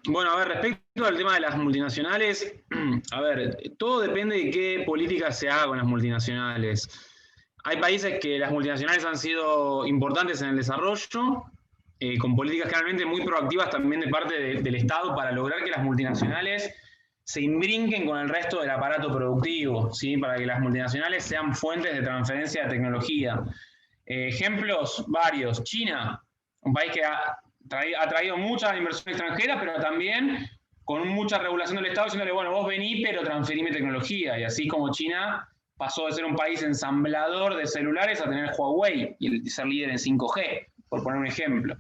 Bueno, a ver, respecto al tema de las multinacionales, a ver, todo depende de qué política se haga con las multinacionales. Hay países que las multinacionales han sido importantes en el desarrollo, con políticas generalmente muy proactivas también de parte del Estado para lograr que las multinacionales se imbrinquen con el resto del aparato productivo, ¿sí? Para que las multinacionales sean fuentes de transferencia de tecnología. Ejemplos varios. China, un país que ha traído mucha inversión extranjera, pero también con mucha regulación del Estado, diciéndole, bueno, vos vení, pero transferime tecnología. Y así como China pasó de ser un país ensamblador de celulares a tener Huawei y ser líder en 5G, por poner un ejemplo.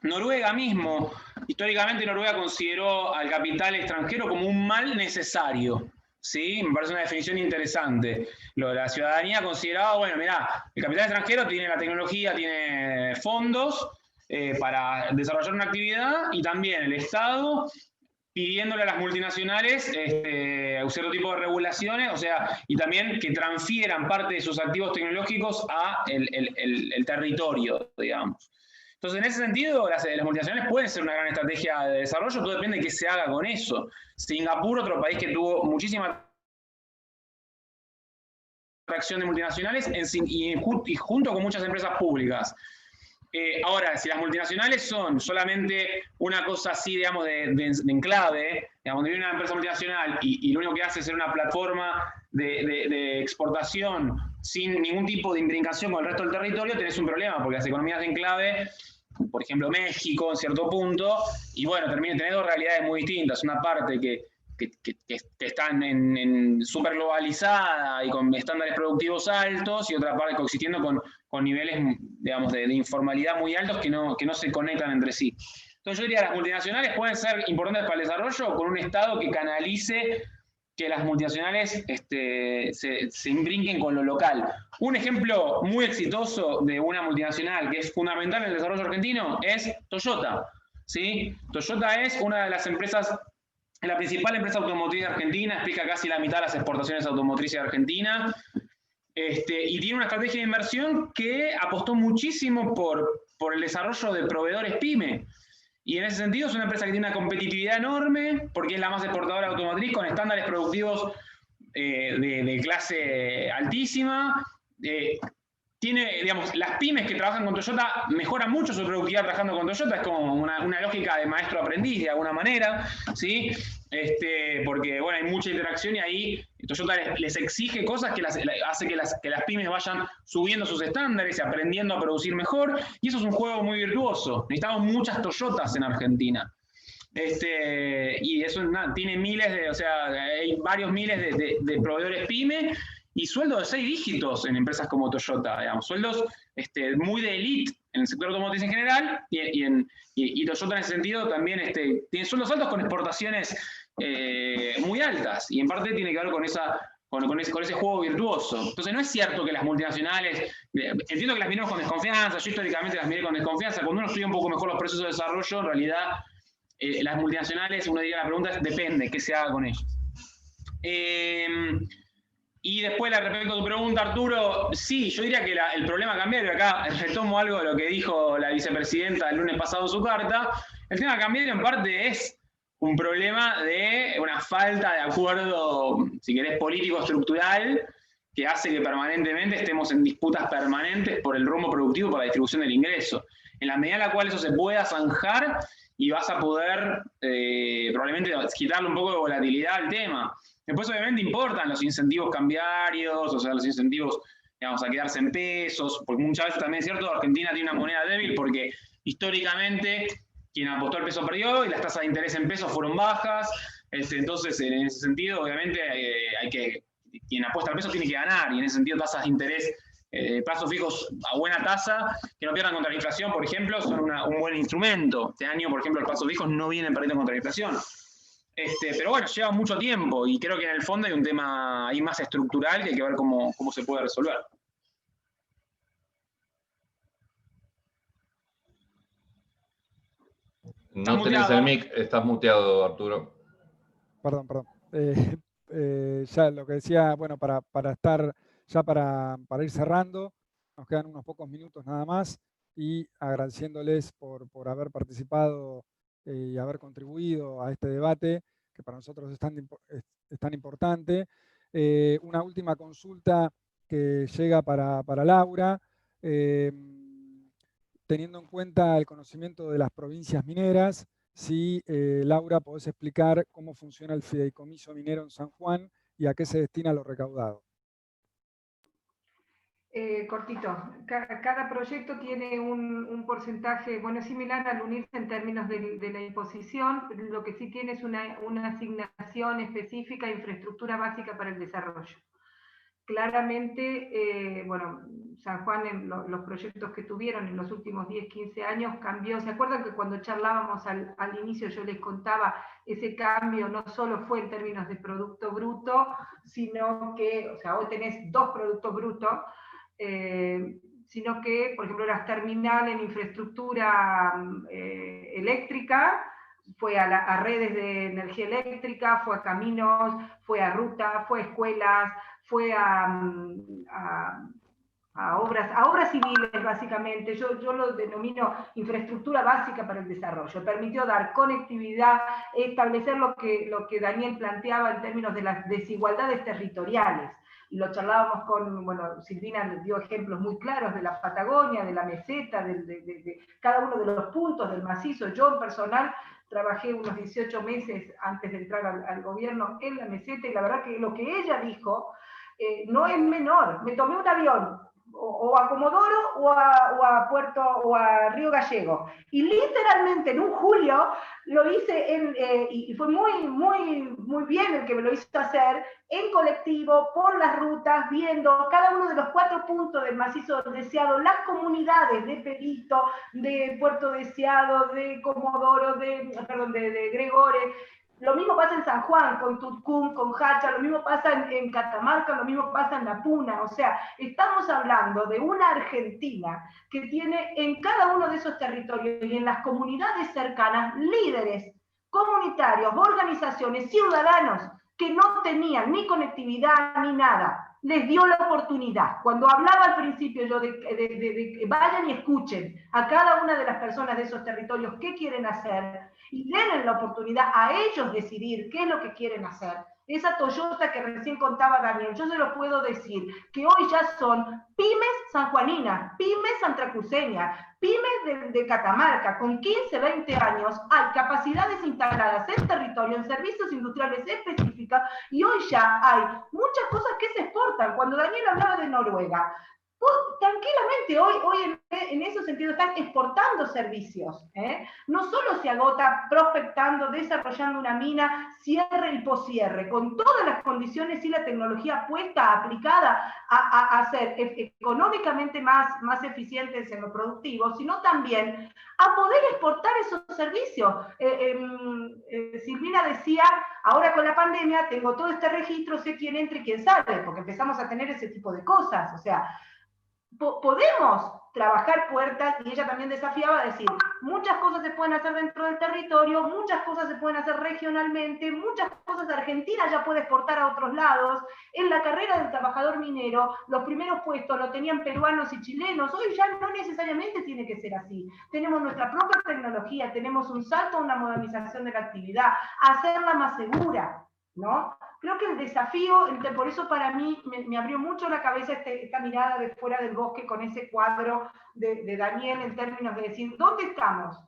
Noruega mismo, históricamente Noruega consideró al capital extranjero como un mal necesario. ¿Sí? Me parece una definición interesante. La ciudadanía consideraba, bueno, mirá, el capital extranjero tiene la tecnología, tiene fondos para desarrollar una actividad y también el Estado pidiéndole a las multinacionales cierto tipo de regulaciones, o sea, y también que transfieran parte de sus activos tecnológicos a el territorio, digamos. Entonces, en ese sentido, las multinacionales pueden ser una gran estrategia de desarrollo, todo depende de qué se haga con eso. Singapur, otro país que tuvo muchísima atracción de multinacionales y junto con muchas empresas públicas. Ahora, si las multinacionales son solamente una cosa así, digamos, de enclave, digamos, donde viene una empresa multinacional y lo único que hace es ser una plataforma de exportación sin ningún tipo de imbricación con el resto del territorio, tenés un problema, porque las economías de enclave, por ejemplo México en cierto punto, y bueno, tenés dos realidades muy distintas, una parte que están en súper globalizada y con estándares productivos altos, y otra parte coexistiendo con niveles, digamos, de informalidad muy altos que no se conectan entre sí. Entonces yo diría, las multinacionales pueden ser importantes para el desarrollo con un Estado que canalice que las multinacionales se imbrinquen con lo local. Un ejemplo muy exitoso de una multinacional que es fundamental en el desarrollo argentino es Toyota, ¿sí? Toyota es una de las empresas, la principal empresa automotriz de Argentina, explica casi la mitad de las exportaciones automotrices de Argentina, y tiene una estrategia de inversión que apostó muchísimo por el desarrollo de proveedores PYME. Y en ese sentido es una empresa que tiene una competitividad enorme, porque es la más exportadora automotriz con estándares productivos de clase altísima. Tiene, digamos, las pymes que trabajan con Toyota mejoran mucho su productividad trabajando con Toyota, es como una lógica de maestro-aprendiz de alguna manera, ¿sí? Porque bueno, hay mucha interacción y ahí Toyota les exige cosas que hace que las pymes vayan subiendo sus estándares y aprendiendo a producir mejor, y eso es un juego muy virtuoso. Necesitamos muchas Toyotas en Argentina. Y eso tiene hay varios miles de proveedores pyme y sueldos de 6 dígitos en empresas como Toyota, digamos, sueldos muy de elite el sector automotriz en general, y Toyota en ese sentido también tiene sueldos altos con exportaciones muy altas, y en parte tiene que ver con ese juego virtuoso. Entonces no es cierto que las multinacionales, entiendo que las miramos con desconfianza, yo históricamente las miré con desconfianza, cuando uno estudia un poco mejor los procesos de desarrollo, en realidad las multinacionales, uno diría la pregunta es, depende, qué se haga con ellas. Y después, respecto a tu pregunta, Arturo, sí, yo diría que el problema cambiario, acá retomo algo de lo que dijo la vicepresidenta el lunes pasado en su carta, el tema cambiario en parte es un problema de una falta de acuerdo, si querés, político estructural, que hace que permanentemente estemos en disputas permanentes por el rumbo productivo, por la distribución del ingreso. En la medida en la cual eso se pueda zanjar y vas a poder probablemente quitarle un poco de volatilidad al tema. Después obviamente importan los incentivos cambiarios, o sea, los incentivos, digamos, a quedarse en pesos, porque muchas veces también es cierto, Argentina tiene una moneda débil porque históricamente quien apostó al peso perdió y las tasas de interés en pesos fueron bajas, entonces en ese sentido obviamente quien apuesta al peso tiene que ganar, y en ese sentido tasas de interés, plazos fijos a buena tasa, que no pierdan contra la inflación, por ejemplo, son un buen instrumento. Este año, por ejemplo, los plazos fijos no vienen perdiendo contra la inflación. Pero bueno, lleva mucho tiempo y creo que en el fondo hay un tema ahí más estructural que hay que ver cómo se puede resolver. No tenés el mic, estás muteado, Arturo. Perdón. Ya lo que decía, bueno, para ir cerrando, nos quedan unos pocos minutos nada más, y agradeciéndoles por haber participado y haber contribuido a este debate, que para nosotros es tan importante. Una última consulta que llega para Laura. Teniendo en cuenta el conocimiento de las provincias mineras, si, Laura, podés explicar cómo funciona el fideicomiso minero en San Juan y a qué se destina lo recaudado. Cortito, cada proyecto tiene un porcentaje, bueno, similar al unirse en términos de la imposición, lo que sí tiene es una asignación específica a infraestructura básica para el desarrollo. Claramente, bueno, San Juan en los proyectos que tuvieron en los últimos 10, 15 años cambió. ¿Se acuerdan que cuando charlábamos al inicio yo les contaba ese cambio no solo fue en términos de Producto Bruto, sino que, o sea, hoy tenés 2 productos brutos, sino que, por ejemplo, las terminales en infraestructura eléctrica, fue a redes de energía eléctrica, fue a caminos, fue a rutas, fue a escuelas, fue a obras civiles, básicamente. Yo lo denomino infraestructura básica para el desarrollo. Permitió dar conectividad, establecer lo que Daniel planteaba en términos de las desigualdades territoriales. Y lo charlábamos bueno, Silvina dio ejemplos muy claros de la Patagonia, de la meseta, de cada uno de los puntos del macizo. Yo en personal trabajé unos 18 meses antes de entrar al gobierno en la meseta, y la verdad que lo que ella dijo no es menor. Me tomé un avión o a Comodoro o a Puerto o a Río Gallego, y literalmente en un julio lo hice y fue muy bien el que me lo hizo hacer en colectivo, por las rutas, viendo cada uno de los 4 puntos del macizo deseado, las comunidades de Perito, de Puerto Deseado, de Comodoro, de Gregores. Lo mismo pasa en San Juan, con Tutcum, con Hacha, lo mismo pasa en Catamarca, lo mismo pasa en La Puna. O sea, estamos hablando de una Argentina que tiene en cada uno de esos territorios y en las comunidades cercanas líderes comunitarios, organizaciones, ciudadanos que no tenían ni conectividad ni nada. Les dio la oportunidad. Cuando hablaba al principio yo de que vayan y escuchen a cada una de las personas de esos territorios qué quieren hacer, y denle la oportunidad a ellos decidir qué es lo que quieren hacer. Esa Toyota que recién contaba Daniel, yo se lo puedo decir, que hoy ya son pymes sanjuaninas, pymes santracruceñas, pymes de Catamarca, con 15, 20 años, hay capacidades instaladas en territorio, en servicios industriales específicos, y hoy ya hay muchas cosas que se exportan. Cuando Daniel hablaba de Noruega, Tranquilamente, hoy en ese sentido están exportando servicios. No solo se agota prospectando, desarrollando una mina, cierre y poscierre, con todas las condiciones y la tecnología puesta, aplicada a ser económicamente más eficientes en lo productivo, sino también a poder exportar esos servicios. Silvina decía, ahora con la pandemia tengo todo este registro, sé quién entra y quién sale, porque empezamos a tener ese tipo de cosas. O sea, podemos trabajar puertas, y ella también desafiaba a decir, muchas cosas se pueden hacer dentro del territorio, muchas cosas se pueden hacer regionalmente, muchas cosas Argentina ya puede exportar a otros lados. En la carrera del trabajador minero, los primeros puestos lo tenían peruanos y chilenos, hoy ya no necesariamente tiene que ser así. Tenemos nuestra propia tecnología, tenemos un salto a una modernización de la actividad, hacerla más segura, ¿no? Creo que el desafío, por eso para mí me abrió mucho la cabeza esta mirada de fuera del bosque con ese cuadro de Daniel en términos de decir, ¿dónde estamos?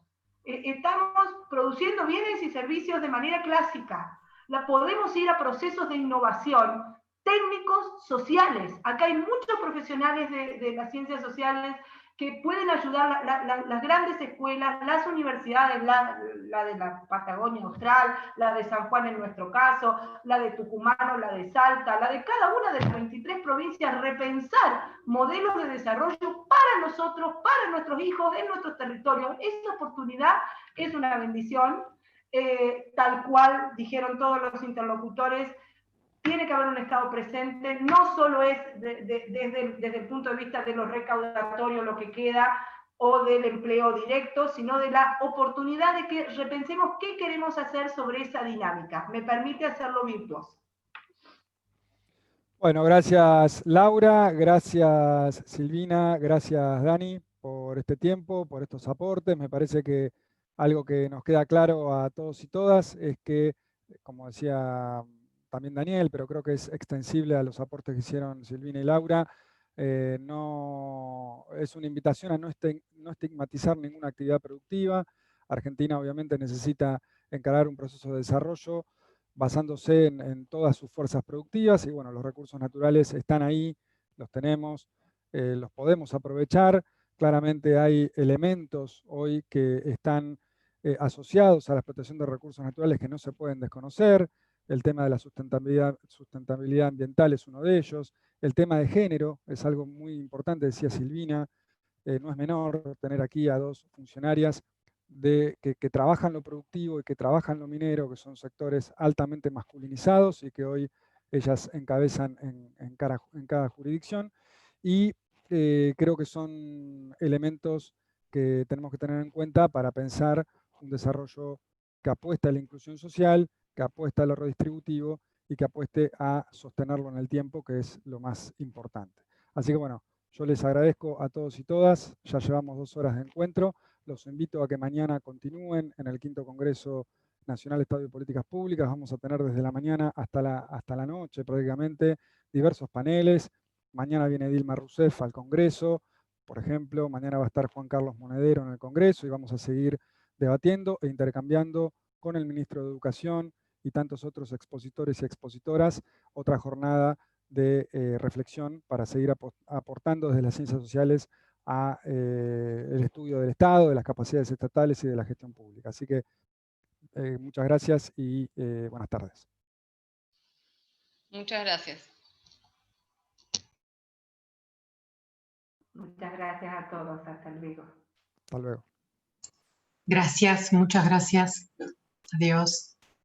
Estamos produciendo bienes y servicios de manera clásica. Podemos ir a procesos de innovación técnicos, sociales. Acá hay muchos profesionales de las ciencias sociales que pueden ayudar, las grandes escuelas, las universidades, la de la Patagonia Austral, la de San Juan en nuestro caso, la de Tucumán o la de Salta, la de cada una de las 23 provincias, repensar modelos de desarrollo para nosotros, para nuestros hijos, en nuestros territorios. Esta oportunidad es una bendición, tal cual dijeron todos los interlocutores. Tiene que haber un Estado presente, no solo es desde el punto de vista de lo recaudatorio lo que queda, o del empleo directo, sino de la oportunidad de que repensemos qué queremos hacer sobre esa dinámica. Me permite hacerlo virtuoso. Bueno, gracias Laura, gracias Silvina, gracias Dani por este tiempo, por estos aportes. Me parece que algo que nos queda claro a todos y todas es que, como decía también Daniel, pero creo que es extensible a los aportes que hicieron Silvina y Laura, no, es una invitación a no estigmatizar ninguna actividad productiva. Argentina obviamente necesita encarar un proceso de desarrollo basándose en todas sus fuerzas productivas, y bueno, los recursos naturales están ahí, los tenemos, los podemos aprovechar. Claramente hay elementos hoy que están asociados a la explotación de recursos naturales que no se pueden desconocer. El tema de la sustentabilidad ambiental es uno de ellos. El tema de género es algo muy importante, decía Silvina. No es menor tener aquí a dos funcionarias que trabajan lo productivo y que trabajan lo minero, que son sectores altamente masculinizados y que hoy ellas encabezan en cada jurisdicción. Y creo que son elementos que tenemos que tener en cuenta para pensar un desarrollo que apuesta a la inclusión social, que apuesta al ahorro distributivo y que apueste a sostenerlo en el tiempo, que es lo más importante. Así que bueno, yo les agradezco a todos y todas, ya llevamos 2 horas de encuentro, los invito a que mañana continúen en el 5º Congreso Nacional de Estado y Políticas Públicas. Vamos a tener desde la mañana hasta la noche prácticamente diversos paneles. Mañana viene Dilma Rousseff al Congreso, por ejemplo, mañana va a estar Juan Carlos Monedero en el Congreso y vamos a seguir debatiendo e intercambiando con el Ministro de Educación y tantos otros expositores y expositoras otra jornada de reflexión para seguir aportando desde las ciencias sociales a el estudio del Estado, de las capacidades estatales y de la gestión pública. Así que muchas gracias y buenas tardes. Muchas gracias. Muchas gracias a todos. Hasta luego. Hasta luego. Gracias, muchas gracias. Adiós.